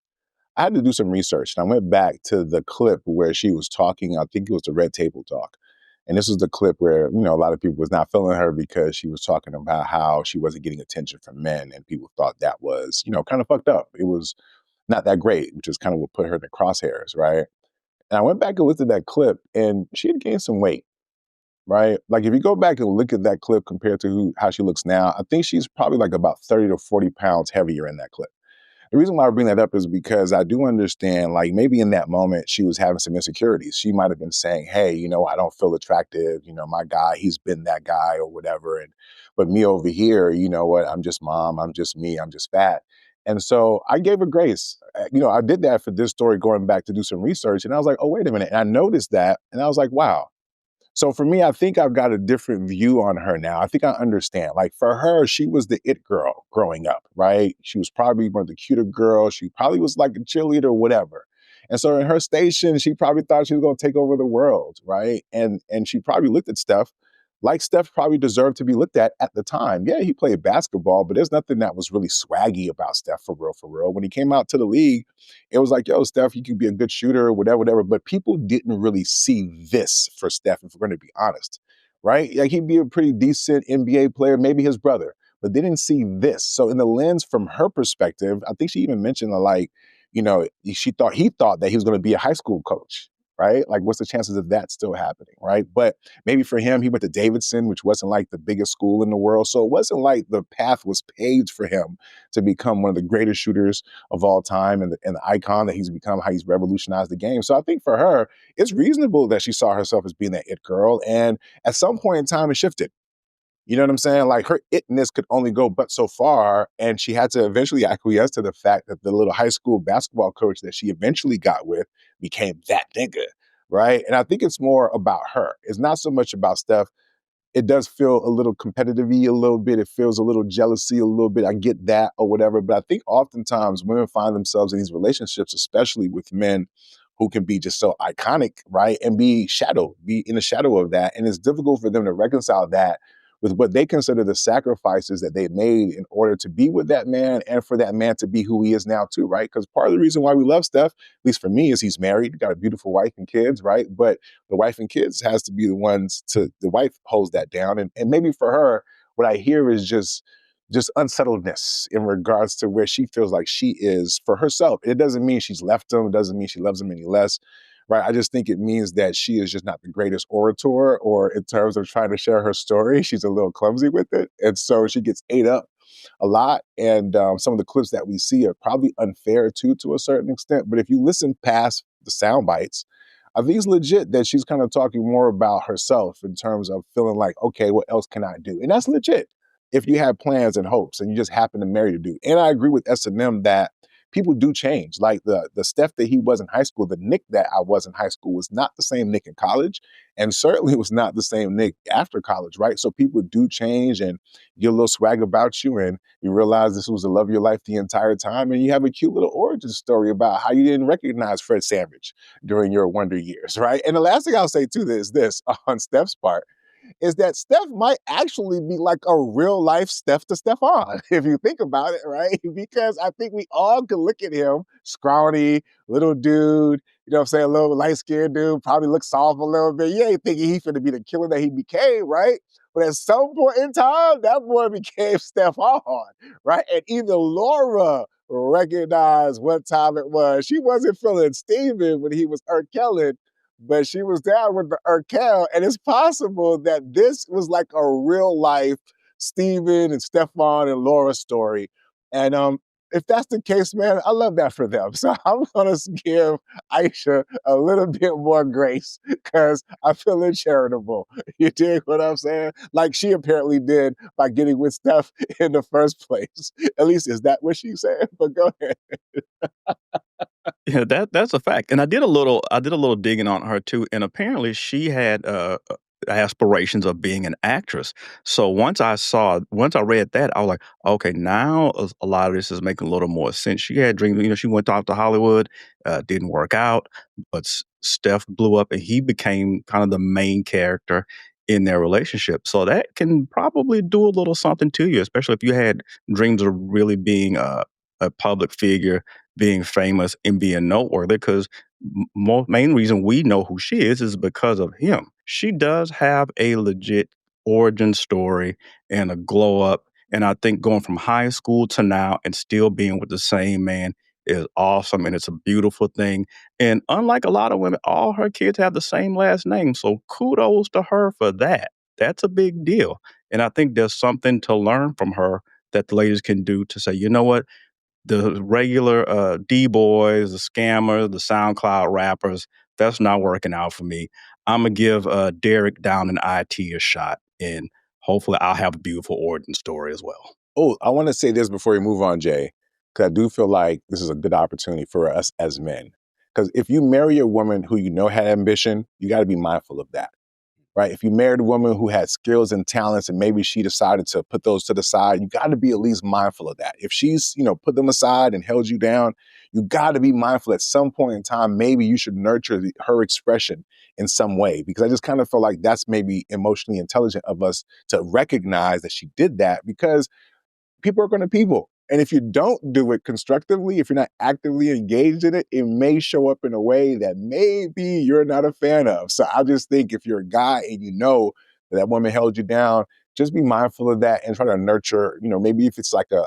I had to do some research, and I went back to the clip where she was talking. I think it was the Red Table Talk. And this is the clip where, a lot of people was not feeling her because she was talking about how she wasn't getting attention from men, and people thought that was, kind of fucked up. It was not that great, which is kind of what put her in the crosshairs, right? And I went back and looked at that clip, and she had gained some weight, right? Like if you go back and look at that clip compared to how she looks now, I think she's probably like about 30 to 40 pounds heavier in that clip. The reason why I bring that up is because I do understand, like maybe in that moment she was having some insecurities. She might have been saying, hey, I don't feel attractive. My guy, he's been that guy or whatever. But me over here, you know what? I'm just mom. I'm just me. I'm just fat. And so I gave her grace. I did that for this story going back to do some research. And I was like, oh, wait a minute. And I noticed that. And I was like, wow. So for me, I think I've got a different view on her now. I think I understand. Like for her, she was the it girl growing up, right? She was probably one of the cuter girls. She probably was like a cheerleader or whatever. And so in her station, she probably thought she was going to take over the world, right? And she probably looked at Steph like Steph probably deserved to be looked at the time. Yeah, he played basketball, but there's nothing that was really swaggy about Steph for real, for real. When he came out to the league, it was like, yo, Steph, you could be a good shooter, whatever, whatever. But people didn't really see this for Steph, if we're going to be honest, right? Like he'd be a pretty decent NBA player, maybe his brother, but they didn't see this. So in the lens from her perspective, I think she even mentioned he thought that he was going to be a high school coach, right? Like what's the chances of that still happening, right? But maybe for him, he went to Davidson, which wasn't like the biggest school in the world. So it wasn't like the path was paved for him to become one of the greatest shooters of all time and the icon that he's become, how he's revolutionized the game. So I think for her, it's reasonable that she saw herself as being that it girl. And at some point in time, it shifted. You know what I'm saying? Like her itness could only go but so far. And she had to eventually acquiesce to the fact that the little high school basketball coach that she eventually got with became that nigga, right? And I think it's more about her. It's not so much about Steph. It does feel a little competitive-y a little bit. It feels a little jealousy a little bit. I get that or whatever. But I think oftentimes women find themselves in these relationships, especially with men who can be just so iconic, right? And be in the shadow of that. And it's difficult for them to reconcile that with what they consider the sacrifices that they made in order to be with that man and for that man to be who he is now too, right? Because part of the reason why we love Steph, at least for me, is he's married, got a beautiful wife and kids, right? But the wife and kids has to be the wife holds that down. And maybe for her, what I hear is just unsettledness in regards to where she feels like she is for herself. It doesn't mean she's left him. It doesn't mean she loves him any less. Right. I just think it means that she is just not the greatest orator, or in terms of trying to share her story, she's a little clumsy with it. And so she gets ate up a lot. And some of the clips that we see are probably unfair too, to a certain extent. But if you listen past the sound bites, I think it's legit that she's kind of talking more about herself in terms of feeling like, okay, what else can I do? And that's legit if you have plans and hopes and you just happen to marry the dude. And I agree with SNM that people do change. Like the Steph that he was in high school, the Nic that I was in high school was not the same Nic in college, and certainly was not the same Nic after college, right? So people do change and get a little swag about you, and you realize this was the love of your life the entire time, and you have a cute little origin story about how you didn't recognize Fred Sandwich during your wonder years, right? And the last thing I'll say to this on Steph's part, is that Steph might actually be like a real life Steph to Stephon, if you think about it, right? Because I think we all can look at him, scrawny, little dude, you know what I'm saying, a little light-skinned dude, probably looks soft a little bit. You ain't thinking he's finna be the killer that he became, right? But at some point in time, that boy became Stephon, right? And even Laura recognized what time it was. She wasn't feeling Steven when he was Kellen, but she was down with the Urkel, and it's possible that this was like a real life Steven and Stephon and Laura story. And if that's the case, man, I love that for them. So I'm gonna give Ayesha a little bit more grace because I feel charitable. You dig what I'm saying? Like she apparently did by getting with Steph in the first place. At least is that what she said? But go ahead.
Yeah, that's a fact. And I did a little digging on her too. And apparently she had aspirations of being an actress. So once I read that, I was like, okay, now a lot of this is making a little more sense. She had dreams, she went off to Hollywood, didn't work out, but Steph blew up and he became kind of the main character in their relationship. So that can probably do a little something to you, especially if you had dreams of really being a public figure, being famous and being noteworthy, because main reason we know who she is because of him. She does have a legit origin story and a glow up. And I think going from high school to now and still being with the same man is awesome. And it's a beautiful thing. And unlike a lot of women, all her kids have the same last name. So kudos to her for that. That's a big deal. And I think there's something to learn from her that the ladies can do to say, you know what? The regular D-boys, the scammers, the SoundCloud rappers, that's not working out for me. I'm going to give Derek down in IT a shot, and hopefully I'll have a beautiful origin story as well.
Oh, I want to say this before we move on, Jay, because I do feel like this is a good opportunity for us as men. Because if you marry a woman who you know had ambition, you got to be mindful of that. Right? If you married a woman who had skills and talents and maybe she decided to put those to the side, you got to be at least mindful of that. If she's, put them aside and held you down, you got to be mindful at some point in time, maybe you should nurture her expression in some way, because I just kind of feel like that's maybe emotionally intelligent of us to recognize that she did that, because people are going to people. And if you don't do it constructively, if you're not actively engaged in it, it may show up in a way that maybe you're not a fan of. So I just think if you're a guy and you know that woman held you down, just be mindful of that and try to nurture, maybe if it's like a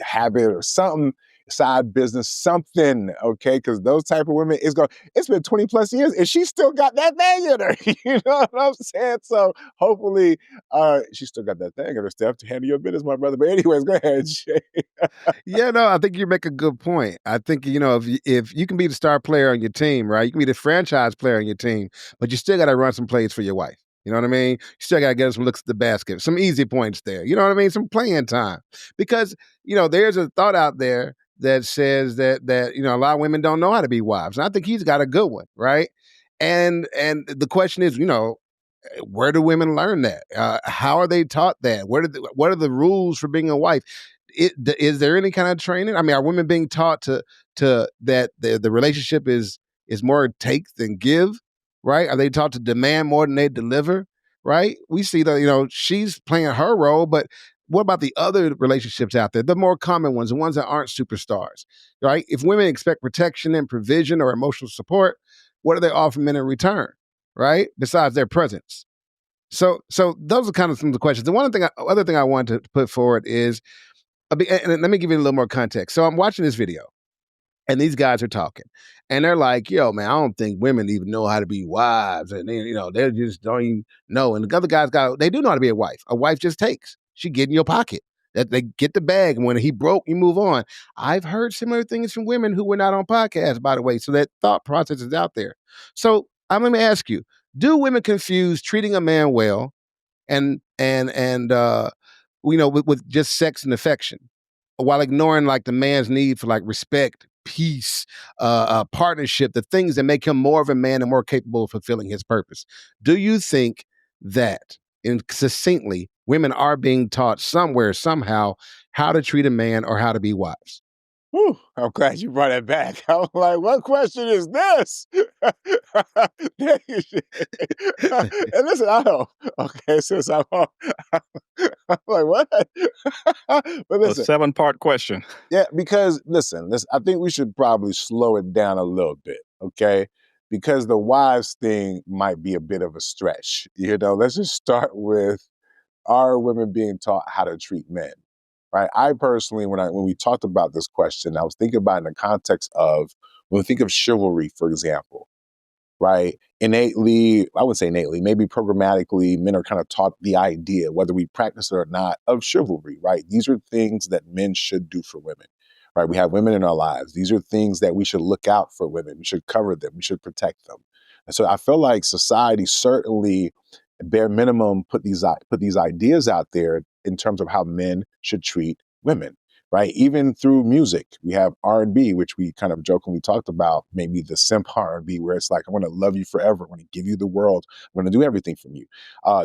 habit or something, side business, something, okay? Because those type of women, it's been 20 plus years and she still got that thing in her. You know what I'm saying? So hopefully she still got that thing in her, Steph, to handle your business, my brother. But anyways, go ahead, Jay.
Yeah, no, I think you make a good point. I think, if you can be the star player on your team, right? You can be the franchise player on your team, but you still got to run some plays for your wife. You know what I mean? You still got to get her some looks at the basket, some easy points there. You know what I mean? Some playing time. Because, there's a thought out there that says that a lot of women don't know how to be wives. And I think he's got a good one, right? And the question is, where do women learn that? How are they taught that? What are the rules for being a wife? Is there any kind of training? I mean, are women being taught to that the relationship is more take than give, right? Are they taught to demand more than they deliver, right? We see that, she's playing her role, but what about the other relationships out there, the more common ones, the ones that aren't superstars, right? If women expect protection and provision or emotional support, what do they offer men in return, right? Besides their presence. So those are kind of some of the questions. The other thing I wanted to put forward is, and let me give you a little more context. So I'm watching this video, and these guys are talking, and they're like, "Yo, man, I don't think women even know how to be wives, and then, they just don't even know." And the other guys they do know how to be a wife. A wife just takes. She get in your pocket. That they get the bag, and when he broke, you move on. I've heard similar things from women who were not on podcasts, by the way. So that thought process is out there. So I'm going to ask you: do women confuse treating a man well and with just sex and affection, while ignoring like the man's need for like respect, peace, partnership, the things that make him more of a man and more capable of fulfilling his purpose? Do you think that, succinctly, women are being taught somewhere, somehow, how to treat a man or how to be wives?
Whew, I'm glad you brought it back. I'm like, what question is this? And listen, I know. Okay, since I'm like, what? But listen.
A 7-part question.
Yeah, because listen, I think we should probably slow it down a little bit, okay? Because the wives thing might be a bit of a stretch. Let's just start with, are women being taught how to treat men? Right. I personally, when we talked about this question, I was thinking about it in the context of when we think of chivalry, for example, right? Innately, I wouldn't say innately, maybe programmatically, men are kind of taught the idea, whether we practice it or not, of chivalry, right? These are things that men should do for women, right? We have women in our lives. These are things that we should look out for women. We should cover them. We should protect them. And so I feel like society certainly, bare minimum, put these ideas out there in terms of how men should treat women. right? Even through music, we have R&B, which we kind of jokingly talked about, maybe the simp R&B, where it's like, I want to love you forever, I want to give you the world, I want to do everything from you.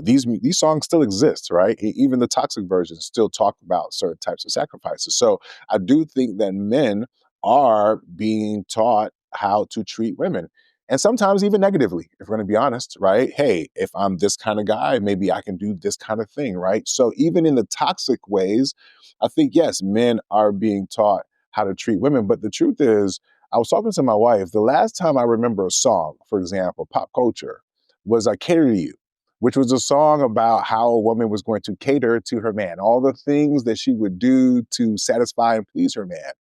These songs still exist, right? Even the toxic versions still talk about certain types of sacrifices. So I do think that men are being taught how to treat women. And sometimes even negatively, if we're going to be honest, right? Hey, if I'm this kind of guy, maybe I can do this kind of thing, right? So even in the toxic ways, I think, yes, men are being taught how to treat women. But the truth is, I was talking to my wife, the last time I remember a song, for example, pop culture, was I Cater to You, which was a song about how a woman was going to cater to her man, all the things that she would do to satisfy and please her man.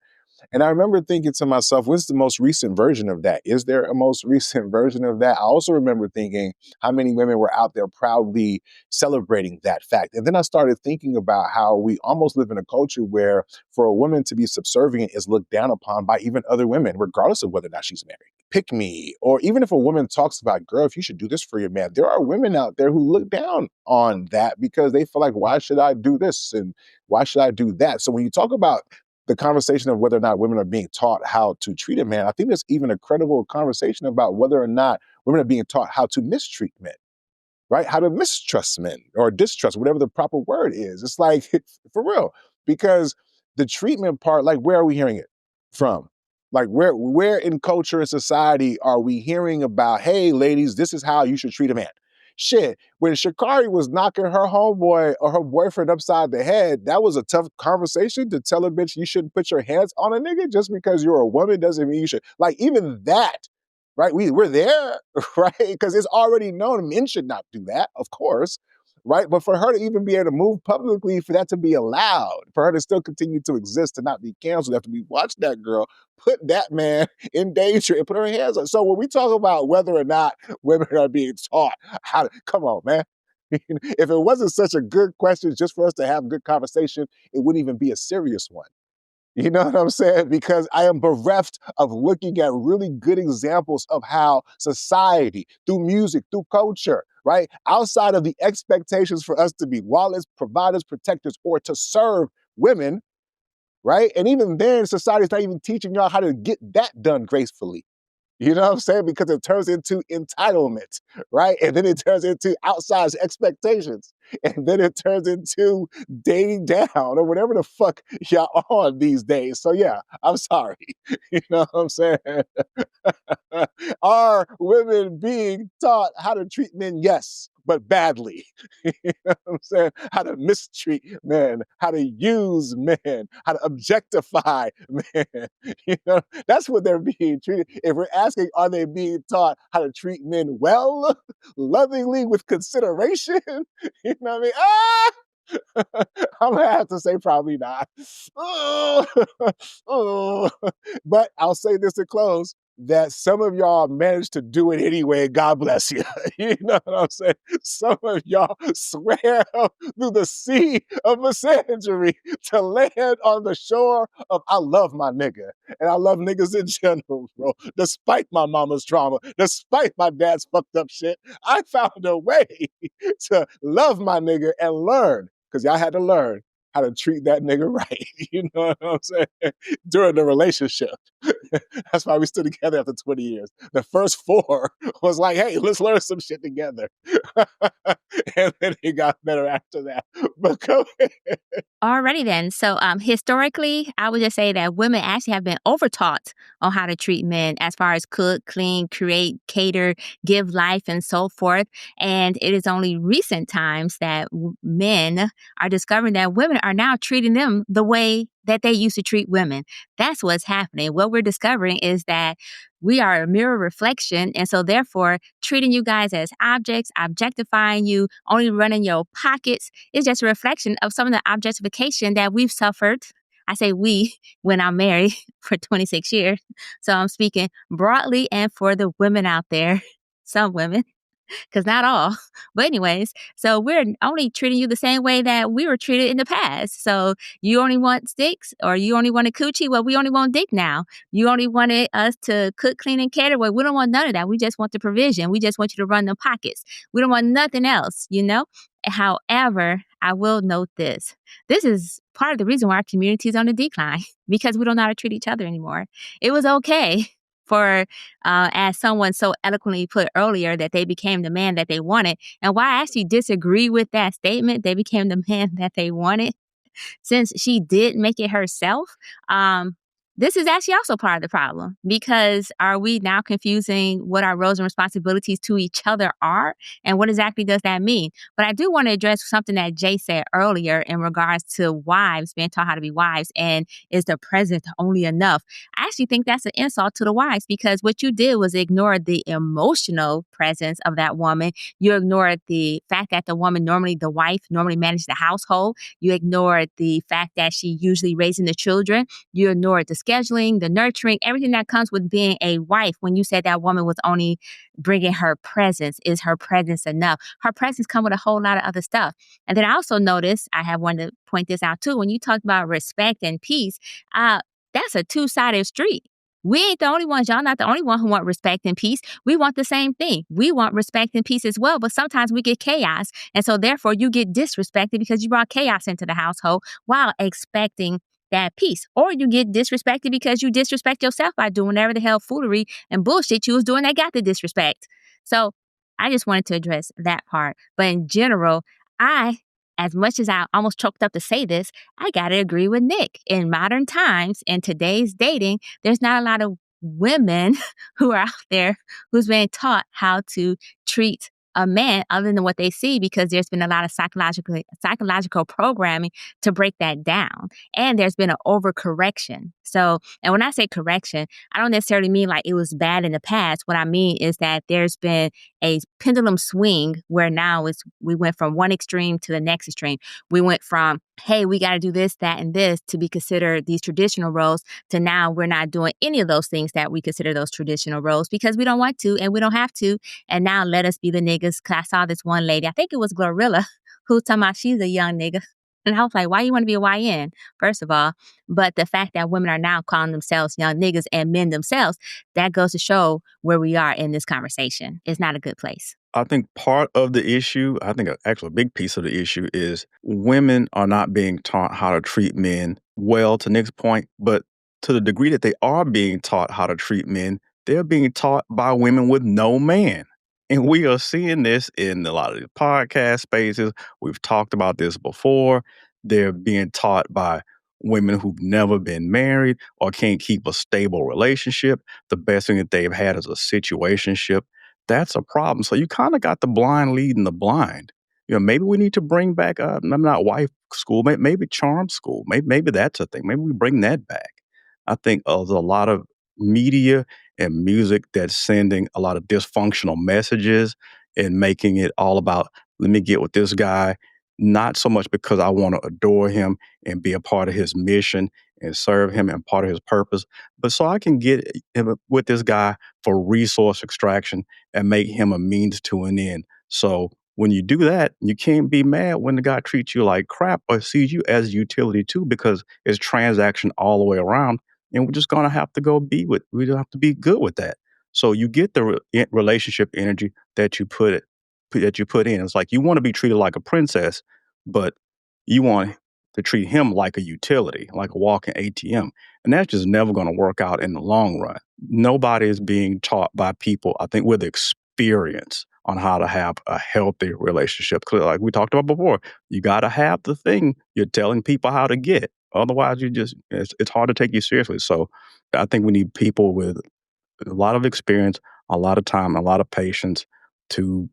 And I remember thinking to myself, what's the most recent version of that? Is there a most recent version of that? I also remember thinking how many women were out there proudly celebrating that fact. And then I started thinking about how we almost live in a culture where for a woman to be subservient is looked down upon by even other women, regardless of whether or not she's married. Pick me, or even if a woman talks about, girl, if you should do this for your man, there are women out there who look down on that because they feel like, why should I do this? And why should I do that? So when you talk about the conversation of whether or not women are being taught how to treat a man, I think there's even a credible conversation about whether or not women are being taught how to mistreat men, right? How to mistrust men or distrust, whatever the proper word is. It's like, for real, because the treatment part, like, where are we hearing it from? Like, where in culture and society are we hearing about, hey, ladies, this is how you should treat a man? Shit, when Sha'Carri was knocking her homeboy or her boyfriend upside the head, that was a tough conversation to tell a bitch you shouldn't put your hands on a nigga just because you're a woman doesn't mean you should. Like, even that, right? We're there, right? Because it's already known men should not do that, of course, right? But for her to even be able to move publicly, for that to be allowed, for her to still continue to exist, to not be canceled after we watch that girl put that man in danger and put her hands on. So when we talk about whether or not women are being taught how to, come on, man. If it wasn't such a good question just for us to have a good conversation, it wouldn't even be a serious one. You know what I'm saying? Because I am bereft of looking at really good examples of how society, through music, through culture, right? Outside of the expectations for us to be wallets, providers, protectors, or to serve women, right? And even then, society's not even teaching y'all how to get that done gracefully. You know what I'm saying? Because it turns into entitlement, right? And then it turns into outsized expectations. And then it turns into dating down or whatever the fuck y'all on these days. So yeah, I'm sorry. You know what I'm saying? Are women being taught how to treat men? Yes, but badly. You know what I'm saying? How to mistreat men, how to use men, how to objectify men. You know, that's what they're being treated. If we're asking, are they being taught how to treat men well, lovingly, with consideration? You know what I mean? Ah! I'm gonna have to say probably not. Oh, oh. But I'll say this to close, that some of y'all managed to do it anyway. God bless you. You know what I'm saying? Some of y'all swam through the sea of misandry to land on the shore of I love my nigga. And I love niggas in general, bro. Despite my mama's trauma, despite my dad's fucked up shit, I found a way to love my nigga and learn. Because y'all had to learn how to treat that nigga right. You know what I'm saying? During the relationship. That's why we stood together after 20 years. The first 4 was like, hey, let's learn some shit together. And then it got better after that. But go ahead.
Alrighty then. So historically, I would just say that women actually have been overtaught on how to treat men as far as cook, clean, create, cater, give life, and so forth. And it is only recent times that men are discovering that women are now treating them the way that they used to treat women. That's what's happening. What we're discovering is that we are a mirror reflection. And so therefore, treating you guys as objects, objectifying you, only running your pockets is just a reflection of some of the objectification that we've suffered. I say we when I'm married for 26 years. So I'm speaking broadly and for the women out there, some women, because not all. But anyways, so we're only treating you the same way that we were treated in the past. So you only want sticks or you only wanted coochie? Well, we only want dick now. You only wanted us to cook, clean, and cater? Well, we don't want none of that. We just want the provision. We just want you to run the pockets. We don't want nothing else, you know? However, I will note this. This is part of the reason why our community is on the decline because we don't know how to treat each other anymore. It was okay for, as someone so eloquently put earlier, that they became the man that they wanted. And why I actually disagree with that statement, they became the man that they wanted, since she did make it herself. This is actually also part of the problem, because are we now confusing what our roles and responsibilities to each other are, and what exactly does that mean? But I do want to address something that Jay said earlier in regards to wives being taught how to be wives, and is the present only enough? I actually think that's an insult to the wives, because what you did was ignore the emotional presence of that woman. You ignored the fact that the woman, normally the wife, normally managed the household. You ignored the fact that she usually raising the children. You ignored the scheduling, the nurturing, everything that comes with being a wife. When you said that woman was only bringing her presence, is her presence enough? Her presence come with a whole lot of other stuff. And then I also noticed, I have wanted to point this out too, when you talk about respect and peace, that's a two-sided street. We ain't the only ones. Y'all not the only one who want respect and peace. We want the same thing. We want respect and peace as well, but sometimes we get chaos. And so therefore you get disrespected because you brought chaos into the household while expecting that peace. Or you get disrespected because you disrespect yourself by doing whatever the hell foolery and bullshit you was doing that got the disrespect. So I just wanted to address that part. But in general, as much as I almost choked up to say this, I got to agree with Nic. In modern times, in today's dating, there's not a lot of women who are out there who's been taught how to treat a man other than what they see, because there's been a lot of psychological programming to break that down. And there's been an overcorrection. So, and when I say correction, I don't necessarily mean like it was bad in the past. What I mean is that there's been a pendulum swing where now we went from one extreme to the next extreme. We went from, hey, we got to do this, that, and this to be considered these traditional roles, to now we're not doing any of those things that we consider those traditional roles because we don't want to and we don't have to. And now let us be the niggas. Cause I saw this one lady, I think it was Glorilla, who was talking about she's a young nigga. And I was like, why you want to be a YN, first of all? But the fact that women are now calling themselves young niggas and men themselves, that goes to show where we are in this conversation. It's not a good place.
I think part of the issue, actually a big piece of the issue, is women are not being taught how to treat men well, to Nic's point, but to the degree that they are being taught how to treat men, they're being taught by women with no man. And we are seeing this in a lot of the podcast spaces. We've talked about this before. They're being taught by women who've never been married or can't keep a stable relationship. The best thing that they've had is a situationship. That's a problem. So you kind of got the blind leading the blind. Maybe we need to bring back, not wife school, maybe charm school. Maybe that's a thing. Maybe we bring that back. I think there's a lot of media and music that's sending a lot of dysfunctional messages and making it all about, let me get with this guy, not so much because I want to adore him and be a part of his mission and serve him and part of his purpose, but so I can get with this guy for resource extraction and make him a means to an end. So when you do that, you can't be mad when the guy treats you like crap or sees you as utility too, because it's transaction all the way around. And we're just going to have to we don't have to be good with that. So you get the relationship energy that you put in. It's like you want to be treated like a princess, but you want to treat him like a utility, like a walking ATM. And that's just never going to work out in the long run. Nobody is being taught by people, I think, with experience on how to have a healthy relationship. Because like we talked about before, you got to have the thing you're telling people how to get. Otherwise, it's hard to take you seriously. So I think we need people with a lot of experience, a lot of time, a lot of patience to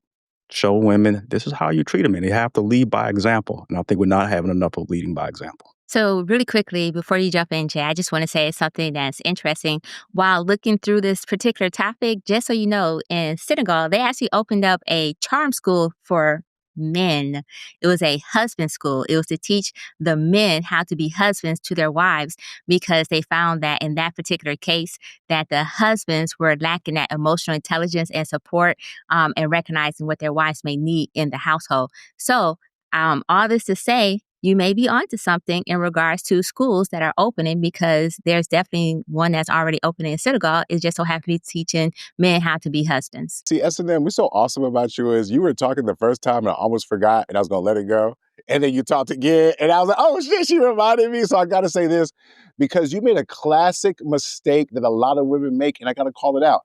show women this is how you treat them. And they have to lead by example. And I think we're not having enough of leading by example.
So really quickly, before you jump in, Jay, I just want to say something that's interesting. While looking through this particular topic, just so you know, in Senegal, they actually opened up a charm school for men. It was a husband school. It was to teach the men how to be husbands to their wives, because they found that in that particular case, that the husbands were lacking that emotional intelligence and support, and recognizing what their wives may need in the household. So all this to say, you may be onto something in regards to schools that are opening, because there's definitely one that's already opening in Senegal. It just so happens to be teaching men how to be husbands.
See, SNM, what's so awesome about you is you were talking the first time and I almost forgot and I was going to let it go. And then you talked again, and I was like, oh shit, she reminded me. So I gotta say this, because you made a classic mistake that a lot of women make, and I gotta call it out.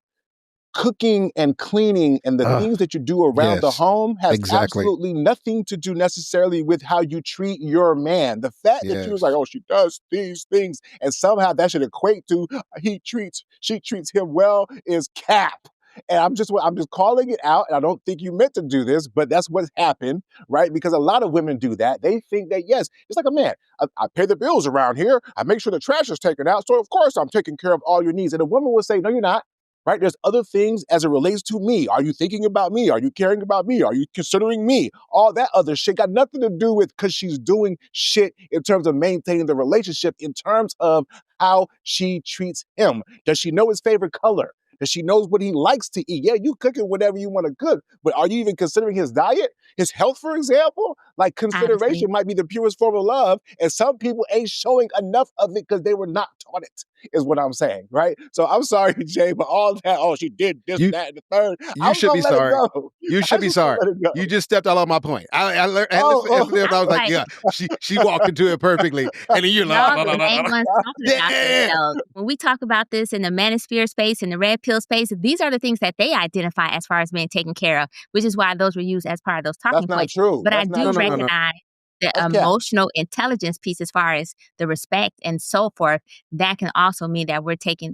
Cooking and cleaning and the things that you do around the home has absolutely nothing to do necessarily with how you treat your man. The fact that you was like, oh, she does these things, and somehow that should equate to she treats him well is cap. And I'm just calling it out, and I don't think you meant to do this, but that's what happened, right? Because a lot of women do that. They think that, yes, it's like a man. I pay the bills around here. I make sure the trash is taken out. So, of course, I'm taking care of all your needs. And a woman will say, no, you're not. Right? There's other things as it relates to me. Are you thinking about me? Are you caring about me? Are you considering me? All that other shit got nothing to do with because she's doing shit in terms of maintaining the relationship, in terms of how she treats him. Does she know his favorite color? Does she knows what he likes to eat? Yeah, you cooking whatever you want to cook, but are you even considering his diet, his health, for example? Like, consideration might be the purest form of love, and some people ain't showing enough of it because they were not taught it, is what I'm saying, right? So I'm sorry, Jay, but all that, oh, she did this, that, and the third.
You should be sorry. You should be sorry. You just stepped all on my point. I learned, I was like, yeah, she walked into it perfectly. And then you're like,
when we talk about this in the manosphere space, in the red pill space, these are the things that they identify as far as being taken care of, which is why those were used as part of those talking points.
That's not true.
But I do recognize the emotional intelligence piece as far as the respect and so forth. That can also mean that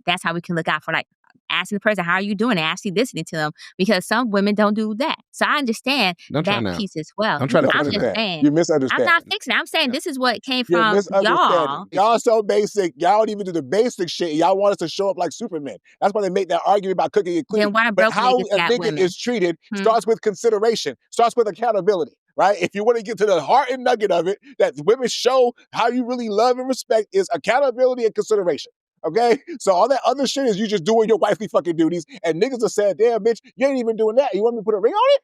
that's how we can look out for, like, asking the person, how are you doing? And actually listening to them, because some women don't do that. So I understand that piece as well.
I'm just
saying.
You misunderstand.
I'm not fixing it. I'm saying this is what came from y'all.
Y'all so basic. Y'all don't even do the basic shit. Y'all want us to show up like Superman. That's why they make that argument about cooking and cleaning. But how a nigga is treated starts with consideration, starts with accountability. Right? If you want to get to the heart and nugget of it, that women show how you really love and respect is accountability and consideration. Okay? So all that other shit is you just doing your wifely fucking duties, and niggas are saying, damn, bitch, you ain't even doing that. You want me to put a ring on it?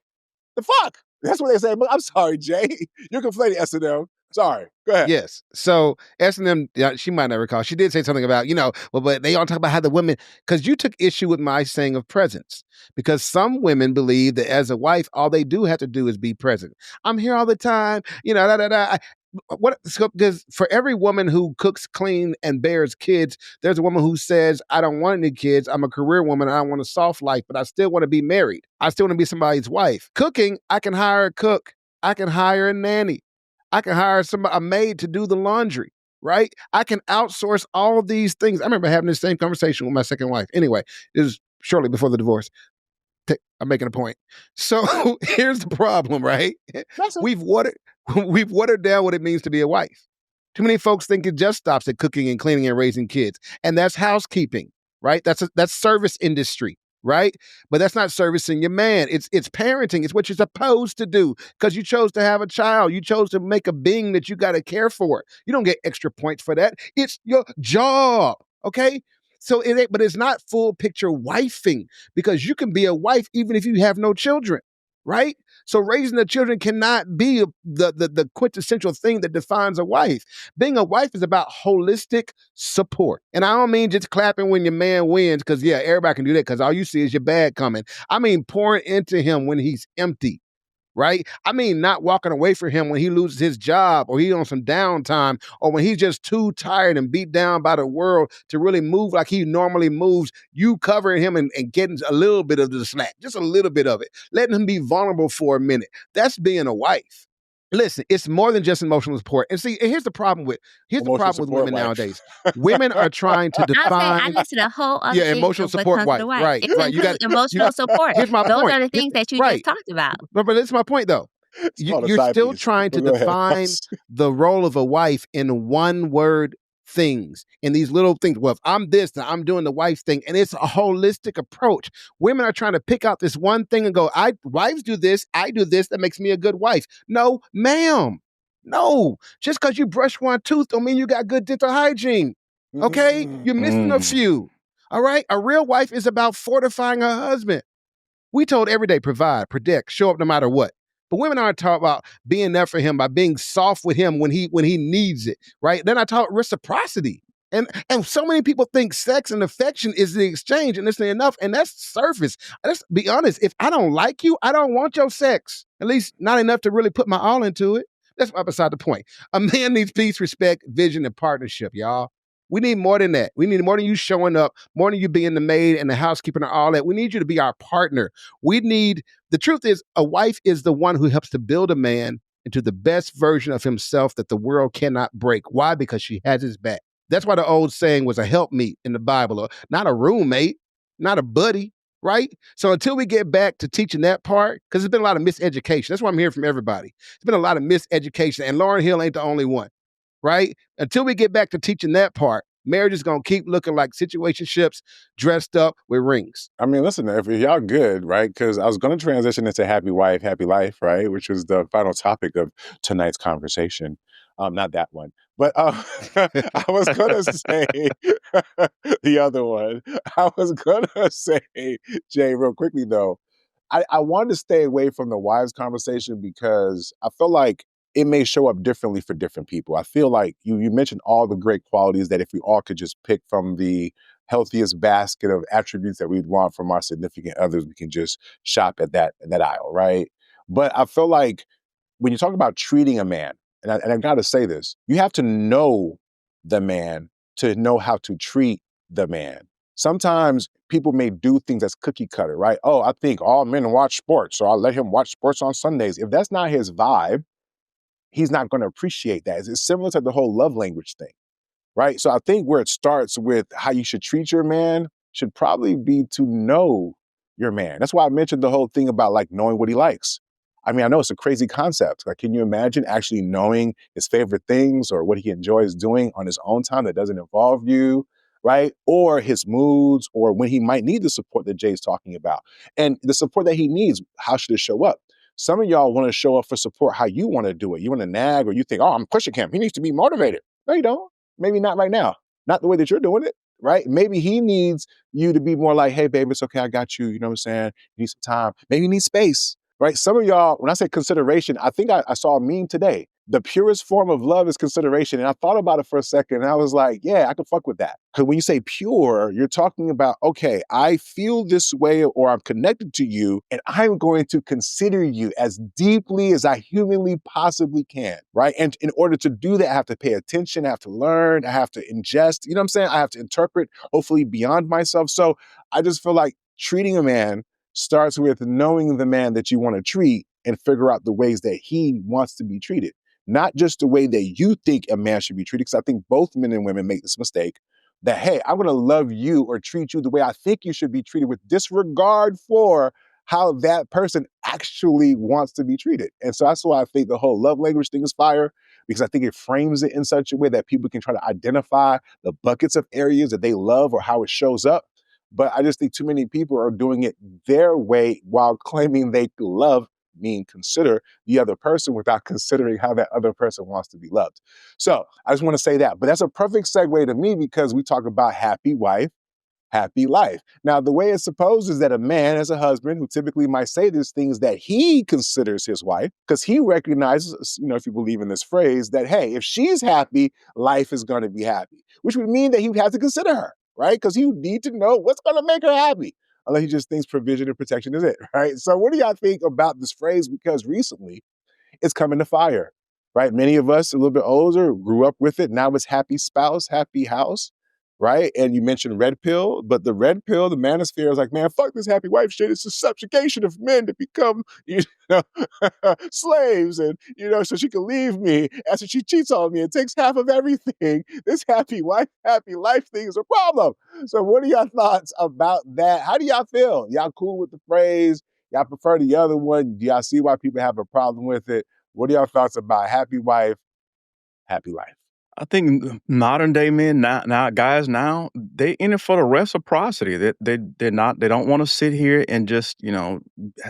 The fuck? That's what they say. But I'm sorry, Jay. You're conflating SNM. Sorry. Go ahead.
Yes. So SNM, she might not recall. She did say something about, but they all talk about how the women, because you took issue with my saying of presence. Because some women believe that as a wife, all they do have to do is be present. I'm here all the time, Because for every woman who cooks, clean, and bears kids, there's a woman who says, I don't want any kids. I'm a career woman. I don't want a soft life, but I still want to be married. I still want to be somebody's wife. Cooking, I can hire a cook. I can hire a nanny. I can hire a maid to do the laundry, right? I can outsource all these things. I remember having this same conversation with my second wife. Anyway, it was shortly before the divorce. I'm making a point. So here's the problem, right? We've watered down what it means to be a wife. Too many folks think it just stops at cooking and cleaning and raising kids. And that's housekeeping, right? That's service industry, right? But that's not servicing your man. It's parenting. It's what you're supposed to do because you chose to have a child. You chose to make a being that you got to care for. You don't get extra points for that. It's your job, okay? So but it's not full picture wifing, because you can be a wife even if you have no children, right? So raising the children cannot be the quintessential thing that defines a wife. Being a wife is about holistic support. And I don't mean just clapping when your man wins, because everybody can do that because all you see is your bag coming. I mean pouring into him when he's empty. Right? I mean, not walking away from him when he loses his job or he's on some downtime or when he's just too tired and beat down by the world to really move like he normally moves. You covering him and getting a little bit of the slack, just a little bit of it, letting him be vulnerable for a minute. That's being a wife. Listen, it's more than just emotional support. And see, here's the problem with women nowadays. Women are trying to define.
I listed a whole other thing
emotional support wife. Right.
You got emotional support.
Here's my
Those
point.
are the things that you just talked about.
But that's my point, though. You're still trying to define the role of a wife in one word things, in these little things. Well, if I'm this, then I'm doing the wife thing. And it's a holistic approach. Women are trying to pick out this one thing and go, wives do this, I do this, that makes me a good wife. No, ma'am. No. Just because you brush one tooth don't mean you got good dental hygiene. Okay? You're missing a few. All right? A real wife is about fortifying her husband. We told every day, provide, protect, show up no matter what. But women aren't talking about being there for him by being soft with him when he needs it, right? Then I talk reciprocity. And so many people think sex and affection is the exchange, and it's enough, and that's surface. Let's be honest. If I don't like you, I don't want your sex. At least not enough to really put my all into it. That's beside the point. A man needs peace, respect, vision, and partnership, y'all. We need more than that. We need more than you showing up, more than you being the maid and the housekeeper and all that. We need you to be our partner. The truth is, a wife is the one who helps to build a man into the best version of himself that the world cannot break. Why? Because she has his back. That's why the old saying was a helpmeet in the Bible, or not a roommate, not a buddy, right? So until we get back to teaching that part, because there's been a lot of miseducation. That's what I'm hearing from everybody. There's been a lot of miseducation, and Lauryn Hill ain't the only one, right? Until we get back to teaching that part, marriage is going to keep looking like situationships dressed up with rings.
I mean, listen, if y'all good, right? Because I was going to transition into happy wife, happy life, right? Which was the final topic of tonight's conversation. Not that one, but I was going to say the other one. I was going to say, Jay, real quickly though, I wanted to stay away from the wives conversation because I feel like it may show up differently for different people. I feel like you mentioned all the great qualities that if we all could just pick from the healthiest basket of attributes that we'd want from our significant others, we can just shop at that aisle, right? But I feel like when you talk about treating a man, and I got to say this, you have to know the man to know how to treat the man. Sometimes people may do things as cookie cutter, right? Oh, I think all men watch sports, so I'll let him watch sports on Sundays. If that's not his vibe, he's not going to appreciate that. It's similar to the whole love language thing, right? So I think where it starts with how you should treat your man should probably be to know your man. That's why I mentioned the whole thing about like knowing what he likes. I mean, I know it's a crazy concept. Like, can you imagine actually knowing his favorite things or what he enjoys doing on his own time that doesn't involve you, right? Or his moods, or when he might need the support that Jay's talking about. And the support that he needs, how should it show up? Some of y'all want to show up for support how you want to do it. You want to nag, or you think, oh, I'm pushing him. He needs to be motivated. No, you don't. Maybe not right now. Not the way that you're doing it, right? Maybe he needs you to be more like, hey, babe, it's okay. I got you. You know what I'm saying? You need some time. Maybe you need space, right? Some of y'all, when I say consideration, I think I saw a meme today. The purest form of love is consideration. And I thought about it for a second, and I was like, yeah, I can fuck with that. Because when you say pure, you're talking about, okay, I feel this way, or I'm connected to you, and I'm going to consider you as deeply as I humanly possibly can, right? And in order to do that, I have to pay attention, I have to learn, I have to ingest, you know what I'm saying? I have to interpret, hopefully beyond myself. So I just feel like treating a man starts with knowing the man that you want to treat and figure out the ways that he wants to be treated. Not just the way that you think a man should be treated, because I think both men and women make this mistake that, hey, I'm going to love you or treat you the way I think you should be treated with disregard for how that person actually wants to be treated. And so that's why I think the whole love language thing is fire, because I think it frames it in such a way that people can try to identify the buckets of areas that they love or how it shows up. But I just think too many people are doing it their way while claiming they love, mean consider the other person without considering how that other person wants to be loved. So I just want to say that. But that's a perfect segue to me, because we talk about happy wife, happy life. Now, the way it's supposed is that a man as a husband who typically might say these things that he considers his wife, because he recognizes, you know, if you believe in this phrase, that, hey, if she's happy, life is going to be happy, which would mean that he would have to consider her, right? Because you need to know what's going to make her happy. Unless he just thinks provision and protection is it, right? So what do y'all think about this phrase? Because recently it's coming to fire, right? Many of us a little bit older grew up with it. Now it's happy spouse, happy house, right? And you mentioned red pill, but the red pill, the manosphere is like, man, fuck this happy wife shit. It's a subjugation of men to become, you know, slaves, and, you know, so she can leave me after she cheats on me and takes half of everything. This happy wife, happy life thing is a problem. So what are y'all thoughts about that? How do y'all feel? Y'all cool with the phrase? Y'all prefer the other one? Do y'all see why people have a problem with it? What are y'all thoughts about happy wife, happy life?
I think modern day men now guys now, they in it for the reciprocity. They don't want to sit here and just, you know,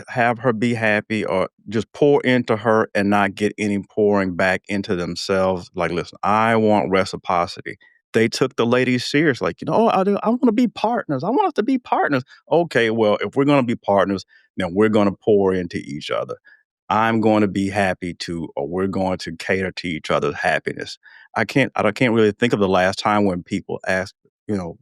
have her be happy or just pour into her and not get any pouring back into themselves. Like, listen, I want reciprocity. They took the ladies serious, like, you know, I want to be partners. I want us to be partners. Okay, well, if we're going to be partners, then we're going to pour into each other. I'm going to be happy too, or we're going to cater to each other's happiness. I can't really think of the last time when people ask, you know,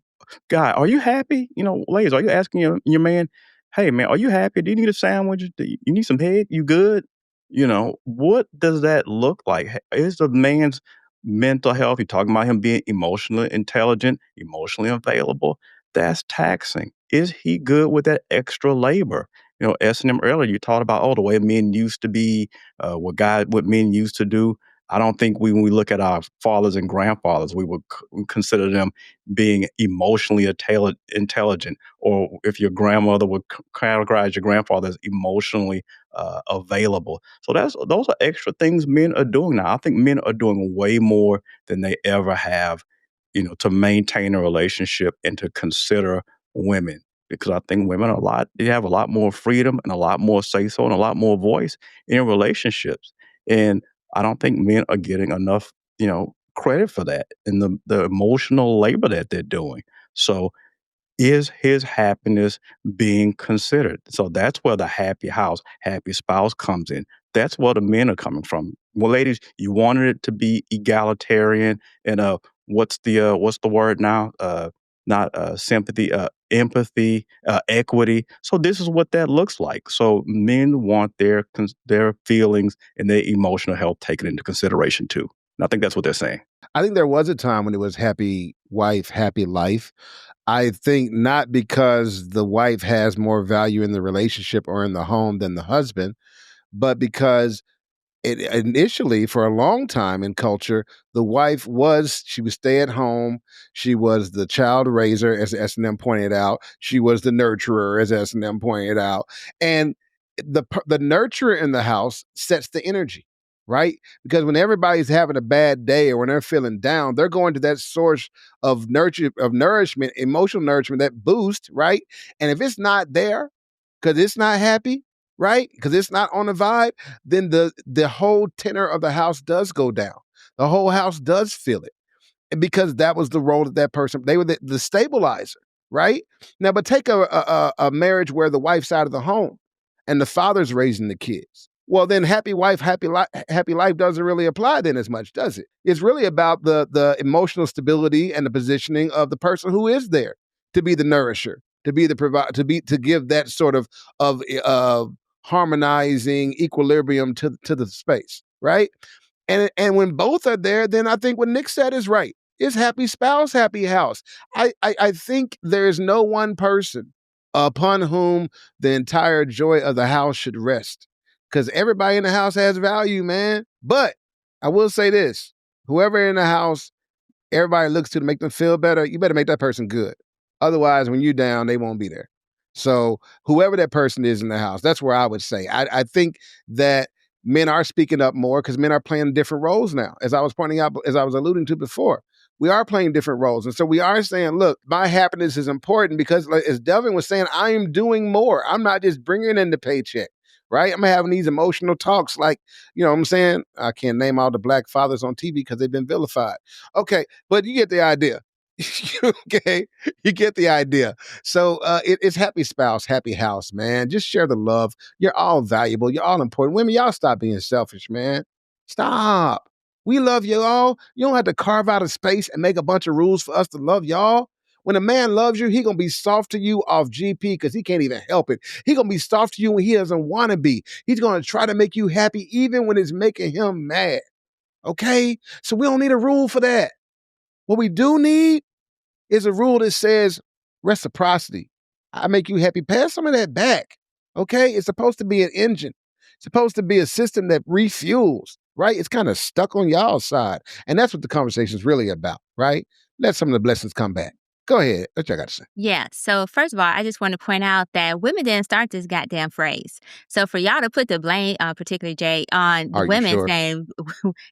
guy, are you happy? You know, ladies, are you asking your man, hey man, are you happy? Do you need a sandwich? Do you need some head? You good? What does that look like? Is the man's mental health, you're talking about him being emotionally intelligent, emotionally available, that's taxing. Is he good with that extra labor? S&M earlier, you talked about, the way men used to be, what men used to do. I don't think when we look at our fathers and grandfathers, we would consider them being emotionally intelligent, or if your grandmother would categorize your grandfather as emotionally available. So those are extra things men are doing now. I think men are doing way more than they ever have, to maintain a relationship and to consider women. Because I think women they have a lot more freedom and a lot more say so and a lot more voice in relationships. And I don't think men are getting enough, credit for that and the emotional labor that they're doing. So is his happiness being considered? So that's where the happy house, happy spouse comes in. That's where the men are coming from. Well, ladies, you wanted it to be egalitarian and what's the word now? Not sympathy, empathy, equity. So this is what that looks like. So men want their feelings and their emotional health taken into consideration too. And I think that's what they're saying.
I think there was a time when it was happy wife, happy life. I think not because the wife has more value in the relationship or in the home than the husband, but because initially, for a long time in culture, the wife she would stay at home. She was the child raiser, as S&M pointed out. She was the nurturer, as S&M pointed out. And the nurturer in the house sets the energy, right? Because when everybody's having a bad day or when they're feeling down, they're going to that source of nourishment, emotional nourishment, that boost, right? And if it's not there, because it's not happy, right? Because it's not on the vibe, then the whole tenor of the house does go down. The whole house does feel it. And because that was the role of that person. They were the stabilizer, right? Now, but take a marriage where the wife's out of the home and the father's raising the kids. Well, then happy wife, happy life doesn't really apply then as much, does it? It's really about the emotional stability and the positioning of the person who is there to be the nourisher, to be the provide, to give that sort of harmonizing equilibrium to the space, right? And when both are there, then I think what Nic said is right. It's happy spouse, happy house. I think there's no one person upon whom the entire joy of the house should rest, because everybody in the house has value, man. But I will say this: whoever in the house everybody looks to make them feel better, you better make that person good. Otherwise, when you're down, they won't be there. So whoever that person is in the house, that's where I would say. I think that men are speaking up more because men are playing different roles now. As I was pointing out, as I was alluding to before, we are playing different roles. And so we are saying, look, my happiness is important because, like, as Delvin was saying, I am doing more. I'm not just bringing in the paycheck, right? I'm having these emotional talks like, you know what I'm saying? I can't name all the black fathers on TV because they've been vilified. Okay, but you get the idea. Okay, you get the idea. So it's happy spouse, happy house, man. Just share the love. You're all valuable. You're all important. Women, y'all stop being selfish, man. Stop. We love you all. You don't have to carve out a space and make a bunch of rules for us to love y'all. When a man loves you, he gonna be soft to you off GP because he can't even help it. He gonna be soft to you when he doesn't want to be. He's gonna try to make you happy even when it's making him mad. Okay? So we don't need a rule for that. What we do need is a rule that says reciprocity. I make you happy. Pass some of that back. Okay? It's supposed to be an engine. It's supposed to be a system that refuels, right? It's kind of stuck on y'all's side. And that's what the conversation is really about, right? Let some of the blessings come back. Go ahead. What y'all got to say?
Yeah. So first of all, I just want to point out that women didn't start this goddamn phrase. So for y'all to put the blame, particularly Jay, on the
Are you
women
sure?
saying,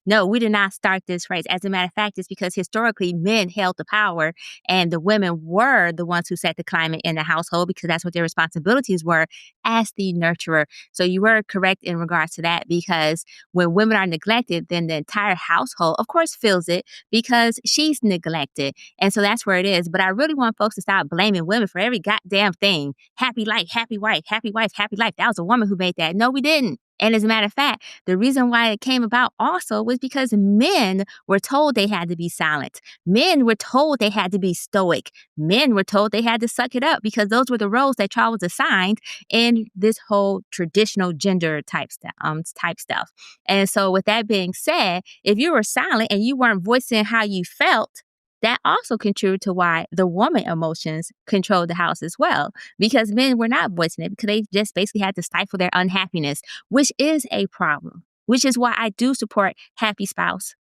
no, we did not start this phrase. As a matter of fact, it's because historically men held the power and the women were the ones who set the climate in the household because that's what their responsibilities were as the nurturer. So you were correct in regards to that, because when women are neglected, then the entire household, of course, feels it because she's neglected. And so that's where it is. But I really want folks to stop blaming women for every goddamn thing. Happy life, happy wife, happy life. That was a woman who made that. No, we didn't. And as a matter of fact, the reason why it came about also was because men were told they had to be silent. Men were told they had to be stoic. Men were told they had to suck it up because those were the roles that y'all was assigned in this whole traditional gender type stuff. And so with that being said, if you were silent and you weren't voicing how you felt, that also contributed to why the woman emotions controlled the house as well, because men were not voicing it because they just basically had to stifle their unhappiness, which is a problem, which is why I do support happy spouse,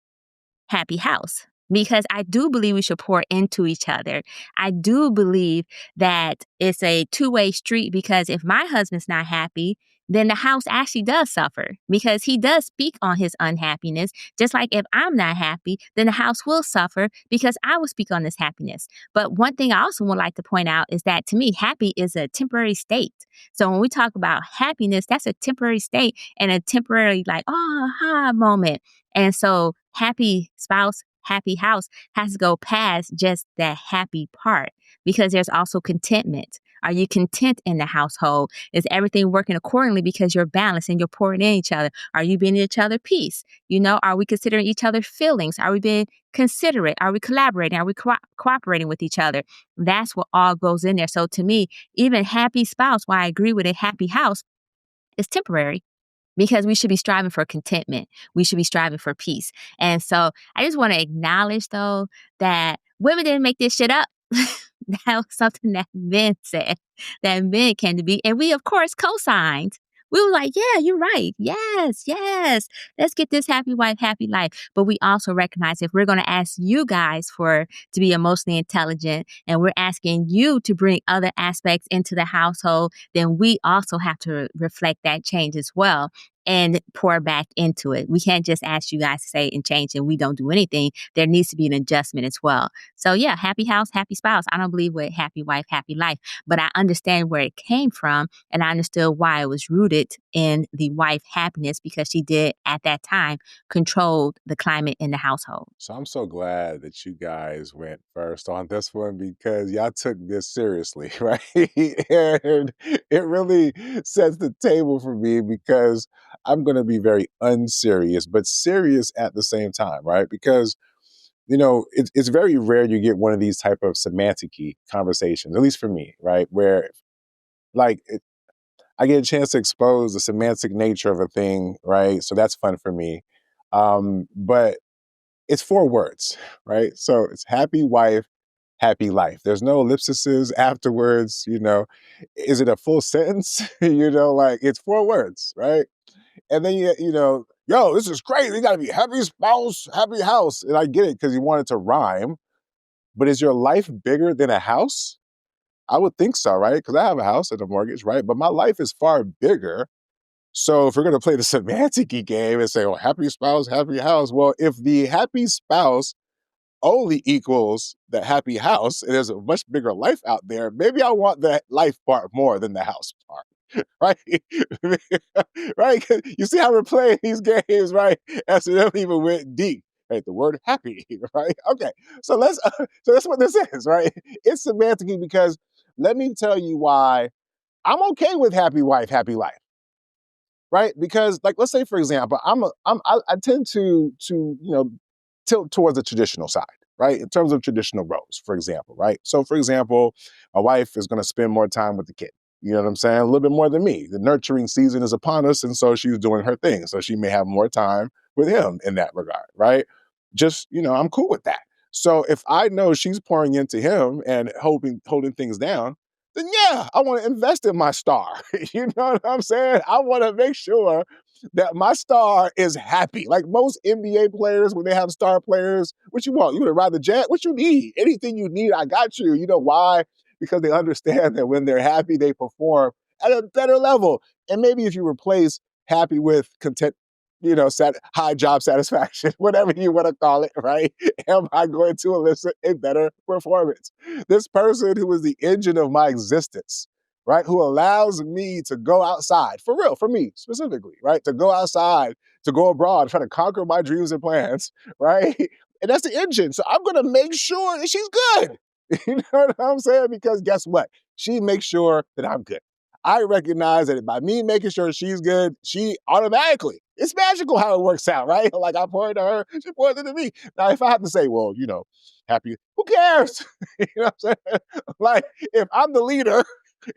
happy house, because I do believe we should pour into each other. I do believe that it's a two-way street, because if my husband's not happy, then the house actually does suffer because he does speak on his unhappiness. Just like if I'm not happy, then the house will suffer because I will speak on this happiness. But one thing I also would like to point out is that to me, happy is a temporary state. So when we talk about happiness, that's a temporary state and a temporary moment. And so happy spouse, happy house has to go past just that happy part, because there's also contentment. Are you content in the household? Is everything working accordingly because you're balanced and you're pouring in each other? Are you being each other peace? Are we considering each other's feelings? Are we being considerate? Are we collaborating? Are we cooperating with each other? That's what all goes in there. So to me, even happy spouse, while I agree with a happy house, is temporary, because we should be striving for contentment. We should be striving for peace. And so I just want to acknowledge, though, that women didn't make this shit up. That was something that men said, that men came to be. And we, of course, co-signed. We were like, yeah, you're right. Yes, yes. Let's get this happy wife, happy life. But we also recognize if we're going to ask you guys to be emotionally intelligent, and we're asking you to bring other aspects into the household, then we also have to reflect that change as well and pour back into it. We can't just ask you guys to say and change and we don't do anything. There needs to be an adjustment as well. So yeah, happy house, happy spouse. I don't believe with happy wife, happy life, but I understand where it came from, and I understood why it was rooted in the wife happiness, because she did at that time control the climate in the household.
So I'm so glad that you guys went first on this one, because y'all took this seriously, right? And it really sets the table for me, because I'm going to be very unserious, but serious at the same time, right? Because it's very rare you get one of these type of semantic-y conversations, at least for me, right? Where I get a chance to expose the semantic nature of a thing, right? So that's fun for me. But it's 4 words, right? So it's happy wife, happy life. There's no ellipses afterwards, Is it a full sentence? It's 4 words, right? And then yo, this is crazy. You gotta be happy spouse, happy house. And I get it because you want it to rhyme, but is your life bigger than a house? I would think so, right? Because I have a house and a mortgage, right? But my life is far bigger. So if we're gonna play the semantic-y game and say, oh, happy spouse, happy house, well, if the happy spouse only equals the happy house, and there's a much bigger life out there, maybe I want the life part more than the house part. Right? Right? 'Cause you see how we're playing these games, right? SNM even went deep. Right? The word happy, right? Okay. So so that's what this is, right? It's semantic, because let me tell you why I'm okay with happy wife, happy life. Right? Because, let's say, for example, I tend to tilt towards the traditional side, right? In terms of traditional roles, for example, right? So, for example, my wife is going to spend more time with the kid. You know what I'm saying? A little bit more than me. The nurturing season is upon us, and so she's doing her thing. So she may have more time with him in that regard, right? Just, I'm cool with that. So if I know she's pouring into him and holding things down, then yeah, I want to invest in my star. You know what I'm saying? I want to make sure that my star is happy. Like most NBA players, when they have star players, what you want? You would ride the jet? What you need? Anything you need, I got you. You know why? Because they understand that when they're happy, they perform at a better level. And maybe if you replace happy with content, high job satisfaction, whatever you want to call it, right? Am I going to elicit a better performance? This person who is the engine of my existence, right? Who allows me to go outside, for real, for me specifically, right? To go outside, to go abroad, try to conquer my dreams and plans, right? And that's the engine. So I'm going to make sure that she's good. You know what I'm saying? Because guess what? She makes sure that I'm good. I recognize that by me making sure she's good, she automatically, it's magical how it works out, right? Like I pour into her, she pours into me. Now, if I have to say, well, happy, who cares? You know what I'm saying? Like, if I'm the leader,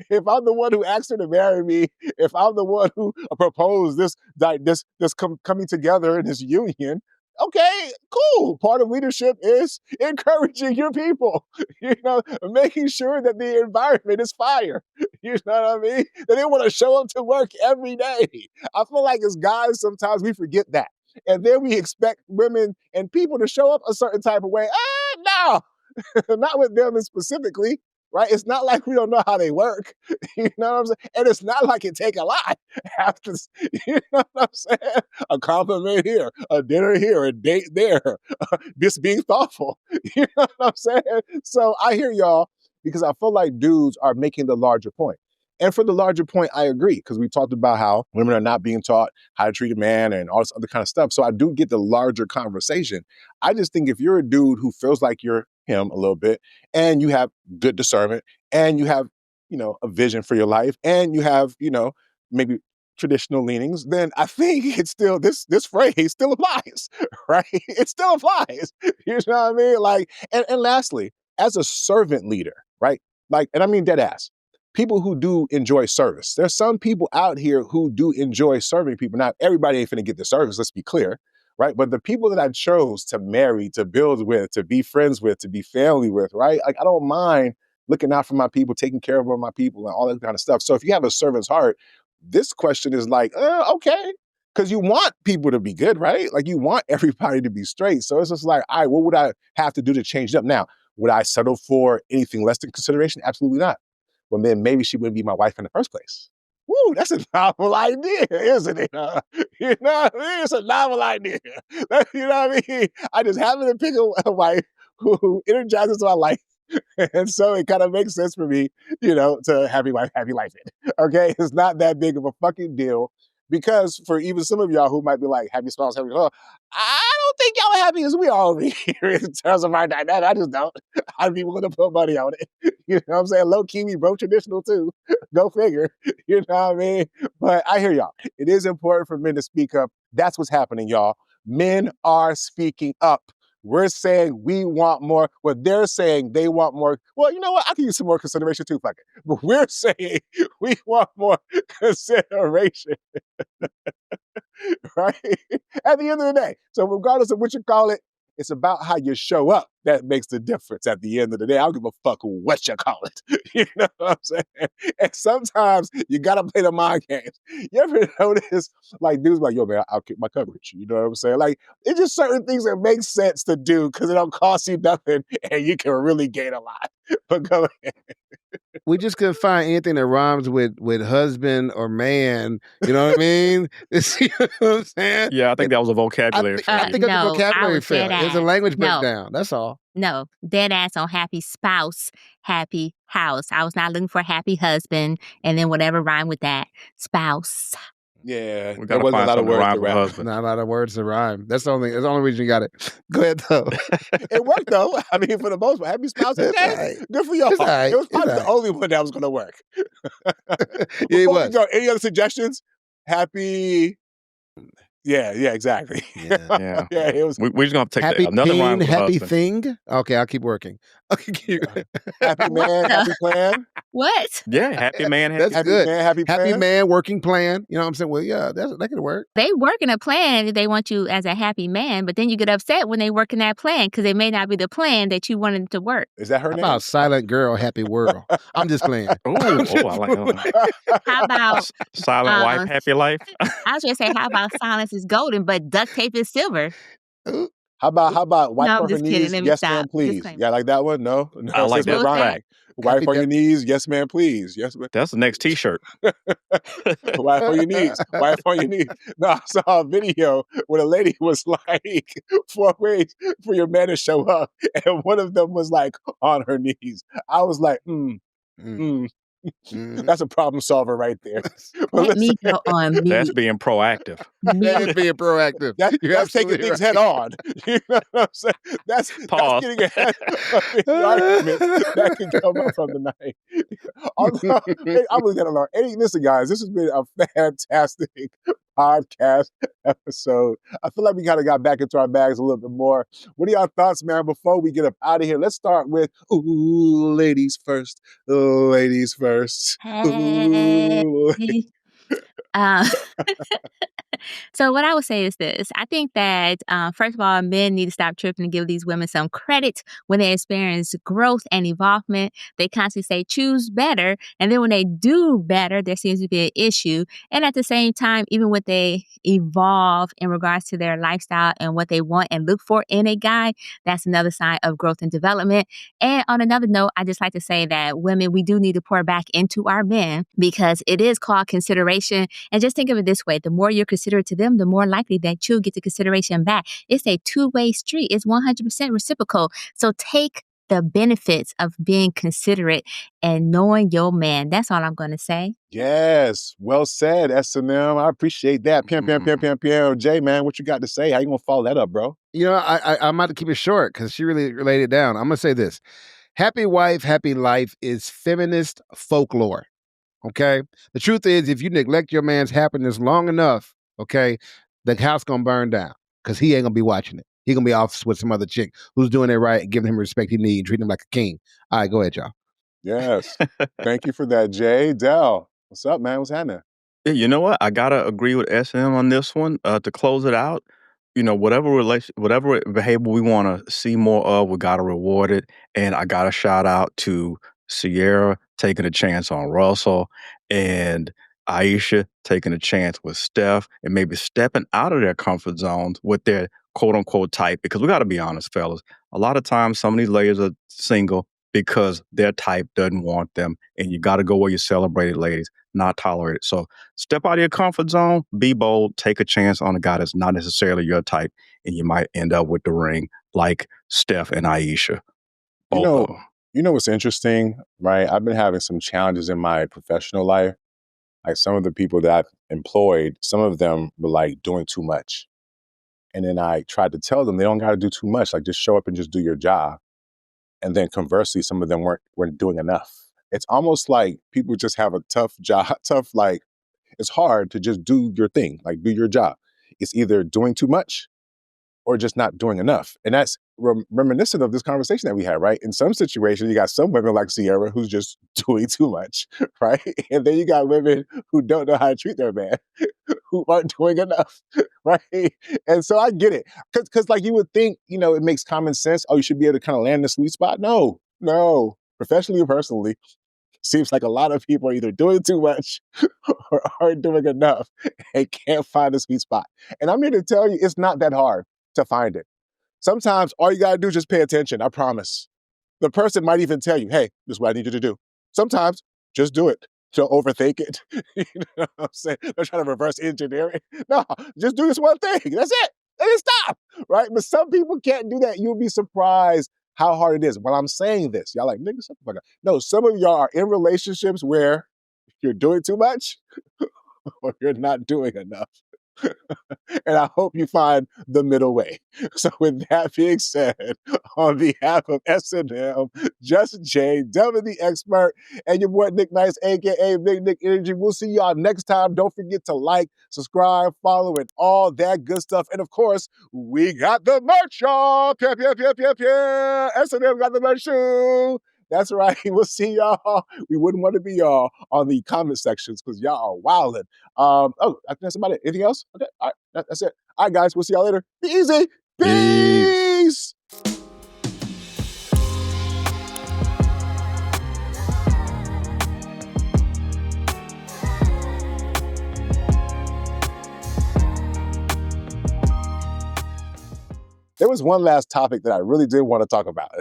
if I'm the one who asked her to marry me, if I'm the one who proposed this coming together in this union, okay, cool. Part of leadership is encouraging your people, making sure that the environment is fire. You know what I mean? That they want to show up to work every day. I feel like as guys, sometimes we forget that. And then we expect women and people to show up a certain type of way. No, not with them specifically, right? It's not like we don't know how they work. You know what I'm saying? And it's not like it take a lot. After, you know what I'm saying? A compliment here, a dinner here, a date there, just being thoughtful. You know what I'm saying? So I hear y'all because I feel like dudes are making the larger point. And for the larger point, I agree, because we talked about how women are not being taught how to treat a man and all this other kind of stuff. So I do get the larger conversation. I just think if you're a dude who feels like you're him a little bit, and you have good discernment, and you have, a vision for your life, and you have, maybe traditional leanings, then I think it's still, this phrase still applies, right? It still applies. You know what I mean? Like, and lastly, as a servant leader, right? Like, and I mean dead ass, people who do enjoy service. There's some people out here who do enjoy serving people. Now, everybody ain't finna get the service, let's be clear, right? But the people that I chose to marry, to build with, to be friends with, to be family with, right? Like, I don't mind looking out for my people, taking care of my people and all that kind of stuff. So if you have a servant's heart, this question is like, okay. Because you want people to be good, right? Like, you want everybody to be straight. So it's just like, all right, what would I have to do to change it up? Now, would I settle for anything less than consideration? Absolutely not. Well, then maybe she wouldn't be my wife in the first place. Woo, that's a novel idea, isn't it? You know what I mean? It's a novel idea. You know what I mean? I just happen to pick a wife who energizes my life. And so it kind of makes sense for me, to happy life in. Okay? It's not that big of a fucking deal. Because for even some of y'all who might be like, happy spouse, happy, I don't think y'all are happy as we all be here in terms of our dynamic. I just don't. I'd be willing to put money on it. You know what I'm saying? Low key, we broke traditional too. Go figure. You know what I mean? But I hear y'all. It is important for men to speak up. That's what's happening, y'all. Men are speaking up. We're saying we want more. What they're saying, they want more. Well, you know what? I can use some more consideration too, fuck it. But we're saying we want more consideration. Right? At the end of the day. So regardless of what you call it, it's about how you show up that makes the difference at the end of the day. I don't give a fuck what you call it. You know what I'm saying? And sometimes you gotta play the mind games. You ever notice, like, dudes like, yo, man, I'll keep my coverage. You know what I'm saying? Like, it's just certain things that make sense to do because it don't cost you nothing and you can really gain a lot. But go ahead.
We just couldn't find anything that rhymes with
Mm.
husband or man. You know what I mean? You know what I'm saying?
Yeah, I think that was a vocabulary failure.
I think it's a
No, I
vocabulary
would say
failure. It's a
that.
language
No.
breakdown. That's all.
No, dead ass on happy spouse, happy house. I was not looking for happy husband, and then whatever rhyme with that, spouse.
Yeah,
We
there
gotta
wasn't a
find
lot of
something to
words
rhyme
to
with
wrap.
husband.
Not a lot of words to rhyme. That's the only reason you got it. Go ahead though.
It worked though. I mean, for the most part, happy spouse,
It's
okay,
all right.
good for y'all.
It's all right.
It was
It's
probably
all
the
right.
only one that was going to work.
Yeah, it
Before we
was.
go, any other suggestions? Happy. Yeah, exactly.
Yeah.
Yeah, it was
We're just gonna take
Happy
another
teen,
rhyme with
happy
husband.
thing. Okay, I'll keep working. Okay,
happy man,
the-
happy plan.
What?
Yeah, happy man.
That's
Happy
good.
man, happy plan.
Happy man, working plan. You know what I'm saying? Well, yeah, that can work.
They work in a plan if they want you as a happy man, but then you get upset when they work in that plan because it may not be the plan that you wanted to work.
Is that her
How
name?
about silent girl, happy world? I'm just playing.
Oh, I like that.
How about,
Silent wife, happy life.
I was going to say, how about silence is golden, but duct tape is silver?
Ooh,
How about wife
No, I'm
on her
just kidding.
knees?
Let me
Yes,
stop.
ma'am, please.
Disclaimer.
Yeah, like that one? No,
I like
since we're
that.
What was
rhyming. Wife
Happy
on your
duck-
knees? Yes, ma'am, please. Yes, ma'am.
That's the next T-shirt.
Wife on your knees. Wife on your knees. No, I saw a video where a lady was like, 4 ways for your man to show up. And one of them was like on her knees. I was like,
Mm.
That's a problem solver right there. But
Let me
listen,
go on
That's
mute.
being proactive.
That is being proactive. You're
that's taking
absolutely
things
right.
head on. You know what I'm saying? That's
Pause.
getting ahead of any arguments that can come up from the night. Although, hey, I'm leaving that alone. Hey, listen, guys, this has been a fantastic podcast episode. I feel like we kind of got back into our bags a little bit more. What are y'all thoughts, man, before we get up out of here? Let's start with, ladies first. Ladies first.
Hey.
Ooh.
Uh, so what I would say is this. I think that, first of all, men need to stop tripping and give these women some credit when they experience growth and evolvement. They constantly say, choose better. And then when they do better, there seems to be an issue. And at the same time, even when they evolve in regards to their lifestyle and what they want and look for in a guy, that's another sign of growth and development. And on another note, I just like to say that women, we do need to pour back into our men because it is called consideration. And just think of it this way. The more you're considerate to them, the more likely that you'll get the consideration back. It's a two-way street. It's 100% reciprocal. So take the benefits of being considerate and knowing your man. That's all I'm going to say.
Yes, well said, S&M. I appreciate that. Pam. Jay, man, what you got to say? How you gonna follow that up, bro?
You know, I'm about to keep it short because she really laid it down. I'm going to say this. Happy wife, happy life is feminist folklore. Okay? The truth is, if you neglect your man's happiness long enough, okay, the house going to burn down because he ain't going to be watching it. He going to be off with some other chick who's doing it right and giving him respect he needs, treating him like a king. All right, go ahead, y'all.
Yes. Thank you for that, Jay. Del, what's up, man? What's happening?
Yeah, you know what? I gotta agree with SM on this one. To close it out, you know, whatever behavior we want to see more of, we gotta reward it. And I gotta shout out to Ciara taking a chance on Russell and Ayesha taking a chance with Steph and maybe stepping out of their comfort zones with their quote unquote type. Because we gotta be honest, fellas. A lot of times, some of these ladies are single because their type doesn't want them, and you gotta go where you celebrate it, ladies, not tolerate it. So step out of your comfort zone, be bold, take a chance on a guy that's not necessarily your type, and you might end up with the ring like Steph and Ayesha. Both of them.
You know what's interesting, right? I've been having some challenges in my professional life. Like some of the people that I've employed, some of them were like doing too much. And then I tried to tell them they don't got to do too much. Like just show up and just do your job. And then conversely, some of them weren't doing enough. It's almost like people just have a tough job, like it's hard to just do your thing, like do your job. It's either doing too much or just not doing enough. And that's reminiscent of this conversation that we had, right? In some situations, you got some women like Ciara who's just doing too much, right? And then you got women who don't know how to treat their man, who aren't doing enough, right? And so I get it. Because like you would think, you know, it makes common sense. Oh, you should be able to kind of land in the sweet spot. No. Professionally or personally, seems like a lot of people are either doing too much or aren't doing enough and can't find a sweet spot. And I'm here to tell you, it's not that hard to find it. Sometimes all you got to do is just pay attention, I promise. The person might even tell you, hey, this is what I need you to do. Sometimes just do it. Don't overthink it. You know what I'm saying? They're trying to reverse engineer it. No, just do this one thing. That's it. And then stop, right? But some people can't do that. You'll be surprised how hard it is. When I'm sayand this, y'all like, nigga, shut the fuck up. No, some of y'all are in relationships where you're doing too much or you're not doing enough. And I hope you find the middle way. So with that being said, on behalf of SNM, Just Jay, Delvin the Expert, and your boy Nic Nice, a.k.a. Big Nick Energy, we'll see y'all next time. Don't forget to like, subscribe, follow, and all that good stuff. And of course, we got the merch, y'all. SNM got the merch too. That's right. We'll see y'all. We wouldn't want to be y'all on the comment sections because y'all are wildin'. I think that's about it. Anything else? Okay. All right. That's it. All right, guys. We'll see y'all later. Be easy. Peace. There was one last topic that I really did want to talk about.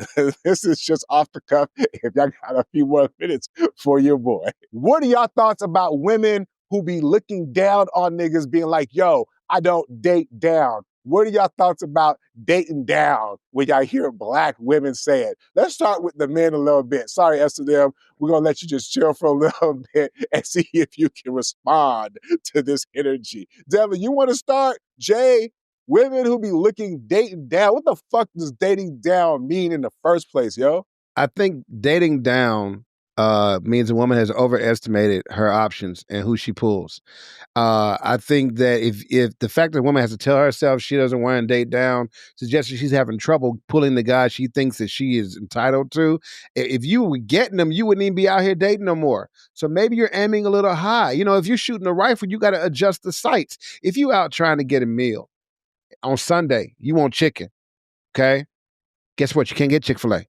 This is just off the cuff. If y'all got a few more minutes for your boy. What are y'all thoughts about women who be looking down on niggas being like, yo, I don't date down. What are y'all thoughts about dating down when y'all hear Black women say it? Let's start with the men a little bit. Sorry, S&M, we're going to let you just chill for a little bit and see if you can respond to this energy. Delvin, you want to start? Jay, women who be looking dating down. What the fuck does dating down mean in the first place, yo?
I think dating down means a woman has overestimated her options and who she pulls. I think that if the fact that a woman has to tell herself she doesn't want to date down suggests that she's having trouble pulling the guy she thinks that she is entitled to. If you were getting them, you wouldn't even be out here dating no more. So maybe you're aiming a little high. You know, if you're shooting a rifle, you got to adjust the sights. If you out trying to get a meal on Sunday, you want chicken, okay? Guess what? You can't get Chick-fil-A.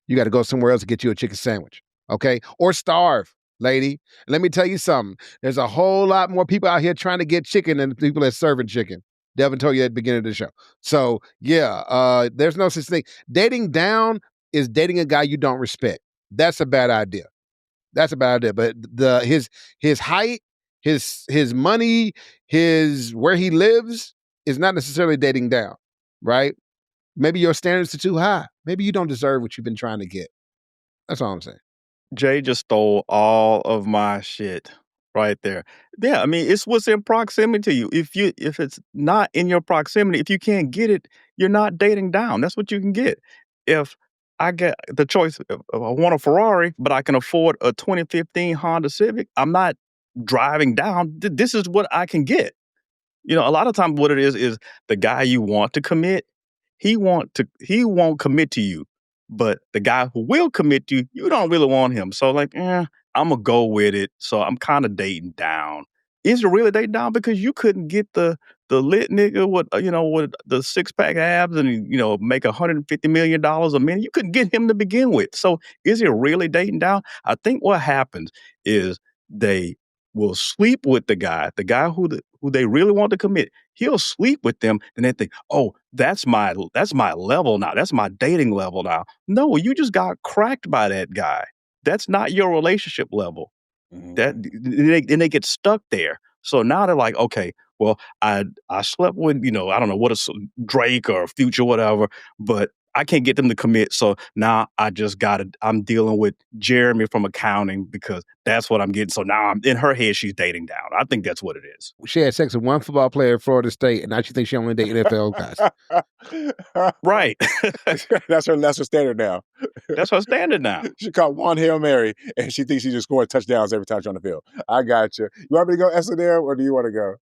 You got to go somewhere else to get you a chicken sandwich, okay? Or starve, lady. Let me tell you something. There's a whole lot more people out here trying to get chicken than the people that's serving chicken. Delvin told you at the beginning of the show. So, yeah, there's no such thing. Dating down is dating a guy you don't respect. That's a bad idea. That's a bad idea. But his height, his money, his where he lives is not necessarily dating down, right? Maybe your standards are too high. Maybe you don't deserve what you've been trying to get. That's all I'm saying.
Jay just stole all of my shit right there. Yeah, I mean, it's what's in proximity to you. If it's not in your proximity, if you can't get it, you're not dating down. That's what you can get. If I get the choice, if I want a Ferrari, but I can afford a 2015 Honda Civic, I'm not driving down. This is what I can get. You know, a lot of times what it is the guy you want to commit, he won't commit to you. But the guy who will commit to you, you don't really want him. So like, I'm gonna go with it. So I'm kind of dating down. Is it really dating down? Because you couldn't get the lit nigga with with the 6-pack abs and make $150 million a minute. You couldn't get him to begin with. So is it really dating down? I think what happens is they will sleep with the guy who they really want to commit. He'll sleep with them, and they think, "Oh, that's my level now. That's my dating level now." No, you just got cracked by that guy. That's not your relationship level.
Mm-hmm.
They get stuck there. So now they're like, okay, well, I slept with I don't know what is Drake or Future, whatever, but I can't get them to commit. So now I'm dealing with Jeremy from accounting because that's what I'm getting. So now I'm in her head, she's dating down. I think that's what it is.
She had sex with one football player at Florida State, and now she thinks she only date NFL guys.
Right.
That's her standard now.
That's her standard now.
She caught one Hail Mary, and she thinks she just scoring touchdowns every time she's on the field. I got you. You want me to go S&M, or do you want to go?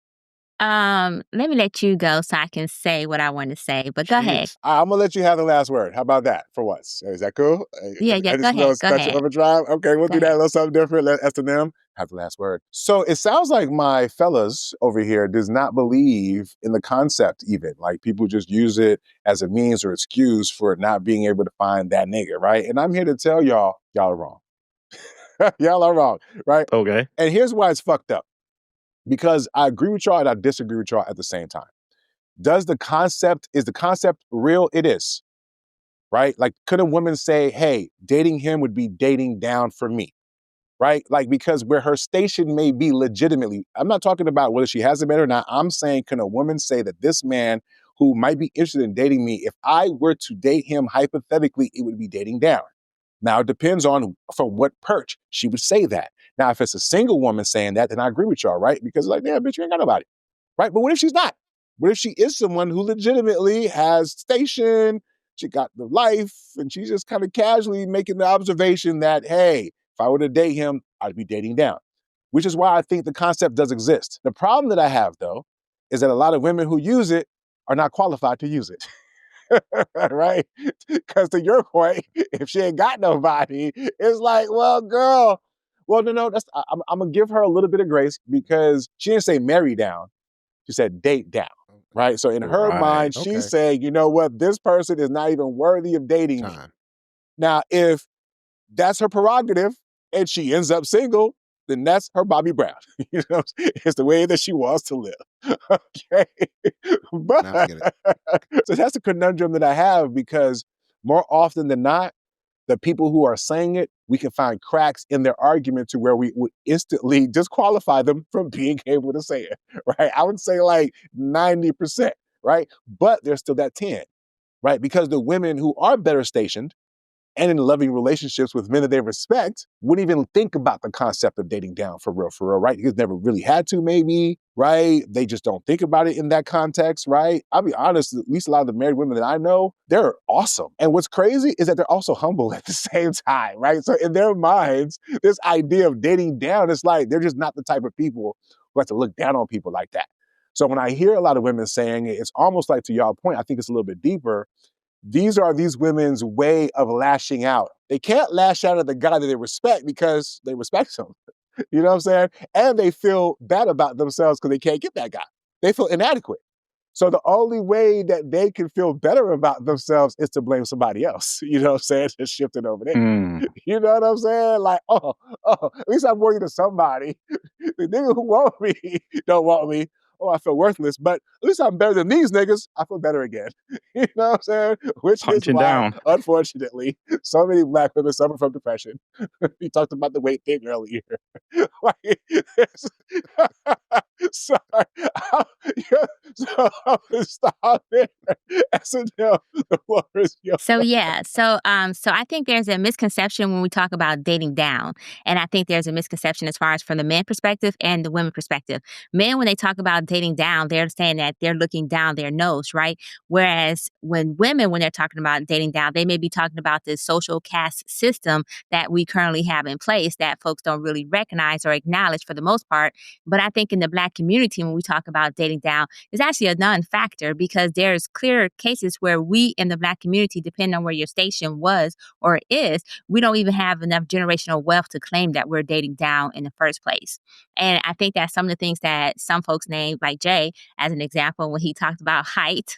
Let me let you go so I can say what I want to say, but go ahead.
I'm going to let you have the last word. How about that for once? Is that cool?
Yeah, go ahead. Go ahead.
Overdrive? Okay, we'll do that a little something different. Let S&M have the last word. So it sounds like my fellas over here does not believe in the concept even. Like people just use it as a means or excuse for not being able to find that nigga, right? And I'm here to tell y'all are wrong. Y'all are wrong, right?
Okay.
And here's why it's fucked up. Because I agree with y'all and I disagree with y'all at the same time. Is the concept real? It is, right? Like, could a woman say, hey, dating him would be dating down for me, right? Like, because where her station may be legitimately, I'm not talking about whether she has a man or not. I'm saying, can a woman say that this man who might be interested in dating me, if I were to date him, hypothetically, it would be dating down. Now, it depends on from what perch she would say that. Now, if it's a single woman saying that, then I agree with y'all, right? Because like, damn, bitch, you ain't got nobody, right? But what if she's not? What if she is someone who legitimately has station, she got the life, and she's just kind of casually making the observation that, hey, if I were to date him, I'd be dating down, which is why I think the concept does exist. The problem that I have, though, is that a lot of women who use it are not qualified to use it. Right? Because to your point, if she ain't got nobody, it's like, well, girl, no, I'm gonna give her a little bit of grace because she didn't say marry down, she said date down, right? So in her mind, she's saying, you know what, this person is not even worthy of dating me. Now, if that's her prerogative and she ends up single, then that's her Bobby Brown. You know, it's the way that she wants to live. Okay. But so that's a conundrum that I have because more often than not, the people who are saying it, we can find cracks in their argument to where we would instantly disqualify them from being able to say it, right? I would say like 90%. right? But there's still that 10, right? Because the women who are better stationed and in loving relationships with men that they respect wouldn't even think about the concept of dating down for real, right? Because never really had to, maybe, right? They just don't think about it in that context, right? I'll be honest, at least a lot of the married women that I know, they're awesome. And what's crazy is that they're also humble at the same time, right? So in their minds, this idea of dating down, it's like they're just not the type of people who have to look down on people like that. So when I hear a lot of women saying it, it's almost like, to y'all point, I think it's a little bit deeper. These are these women's way of lashing out. They can't lash out at the guy that they respect because they respect him. You know what I'm saying? And they feel bad about themselves because they can't get that guy. They feel inadequate. So the only way that they can feel better about themselves is to blame somebody else. You know what I'm saying? Just shift it over there. You know what I'm saying? Like, at least I'm worthy to somebody. The nigga who want me don't want me. Oh, I feel worthless, but at least I'm better than these niggas. I feel better again. You know what I'm saying? Which
Punching
is why,
down.
unfortunately, so many Black women suffer from depression. You talked about the weight thing earlier. Like, sorry. So I'm gonna stop there. SNL, the floor is yours.
So I think there's a misconception when we talk about dating down, and I think there's a misconception as far as from the men perspective and the women perspective. Men, when they talk about dating down, they're saying that they're looking down their nose, right? Whereas when they're talking about dating down, they may be talking about the social caste system that we currently have in place that folks don't really recognize or acknowledge for the most part. But I think in the Black community, when we talk about dating down, it's actually a non-factor because there's clear cases where we in the Black community, depending on where your station was or is, we don't even have enough generational wealth to claim that we're dating down in the first place. And I think that's some of the things that some folks named, like Jay, as an example, when he talked about height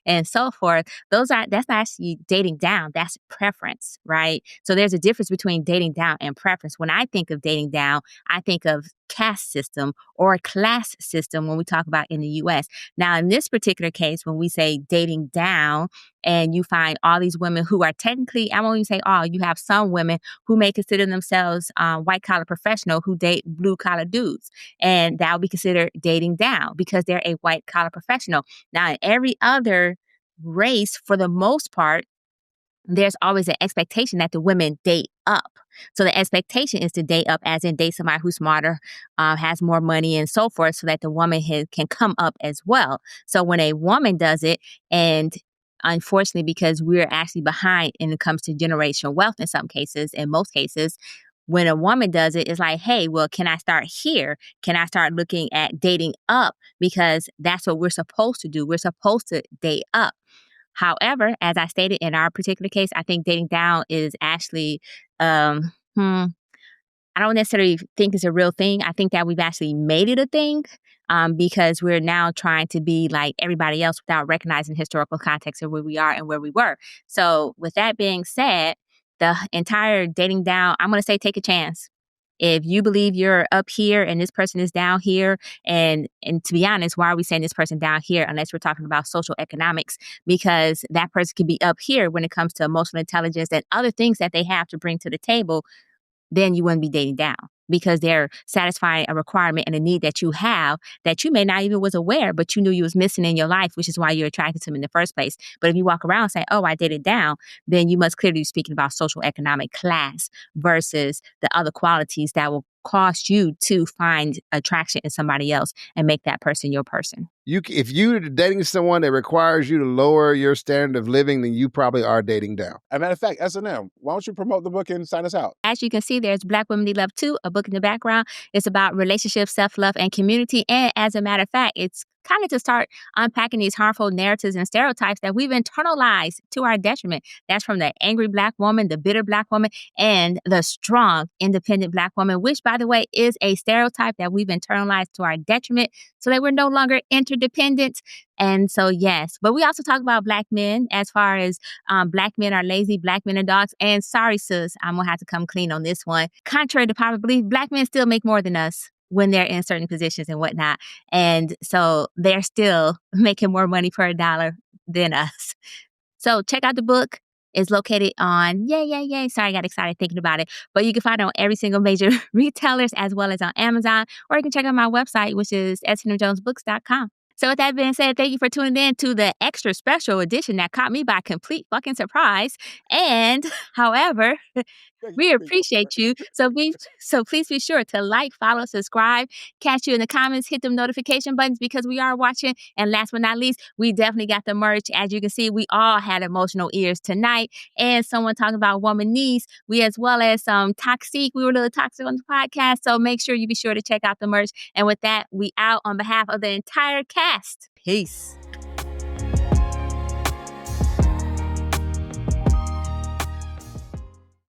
and so forth, that's not actually dating down, that's preference, right? So there's a difference between dating down and preference. When I think of dating down, I think of caste system or class system when we talk about in the US. Now, in this particular case, when we say dating down and you find all these women who are technically, I won't even say all, you have some women who may consider themselves white collar professional who date blue collar dudes. And that will be considered dating down because they're a white collar professional. Now, in every other race, for the most part, there's always an expectation that the women date up. So the expectation is to date up, as in date somebody who's smarter, has more money and so forth, so that the woman can come up as well. So when a woman does it, and unfortunately, because we're actually behind when it comes to generational wealth in some cases, in most cases, when a woman does it, it's like, hey, well, can I start here? Can I start looking at dating up? Because that's what we're supposed to do. We're supposed to date up. However, as I stated in our particular case, I think dating down is actually, I don't necessarily think it's a real thing. I think that we've actually made it a thing because we're now trying to be like everybody else without recognizing historical context of where we are and where we were. So with that being said, the entire dating down, I'm going to say take a chance. If you believe you're up here and this person is down here, and to be honest, why are we saying this person down here unless we're talking about social economics? Because that person could be up here when it comes to emotional intelligence and other things that they have to bring to the table, then you wouldn't be dating down because they're satisfying a requirement and a need that you have that you may not even was aware, but you knew you was missing in your life, which is why you're attracted to them in the first place. But if you walk around saying, oh, I dated down, then you must clearly be speaking about social economic class versus the other qualities that will cause you to find attraction in somebody else and make that person your person.
If you're dating someone that requires you to lower your standard of living, then you probably are dating down.
As a matter of fact, SNM, why don't you promote the book and sign us out?
As you can see, there's Black Women Need Love Too, a book in the background. It's about relationships, self-love, and community. And as a matter of fact, it's kind of to start unpacking these harmful narratives and stereotypes that we've internalized to our detriment. That's from the angry Black woman, the bitter Black woman, and the strong, independent Black woman, which, by the way, is a stereotype that we've internalized to our detriment so that we're no longer interdependent. And so, yes, but we also talk about Black men as far as Black men are lazy, Black men are dogs. And sorry, sis, I'm going to have to come clean on this one. Contrary to popular belief, Black men still make more than us when they're in certain positions and whatnot. And so they're still making more money per dollar than us. So check out the book. It's located on, Sorry, I got excited thinking about it. But you can find it on every single major retailers as well as on Amazon. Or you can check out my website, which is snmjonesbooks.com. So with that being said, thank you for tuning in to the extra special edition that caught me by complete fucking surprise. And however, we appreciate you. So please be sure to like, follow, subscribe, catch you in the comments, hit them notification buttons because we are watching. And last but not least, we definitely got the merch. As you can see, we all had emotional ears tonight. And someone talking about woman knees. We as well as toxic. We were a little toxic on the podcast. So make sure you be sure to check out the merch. And with that, we out on behalf of the entire cast. Peace.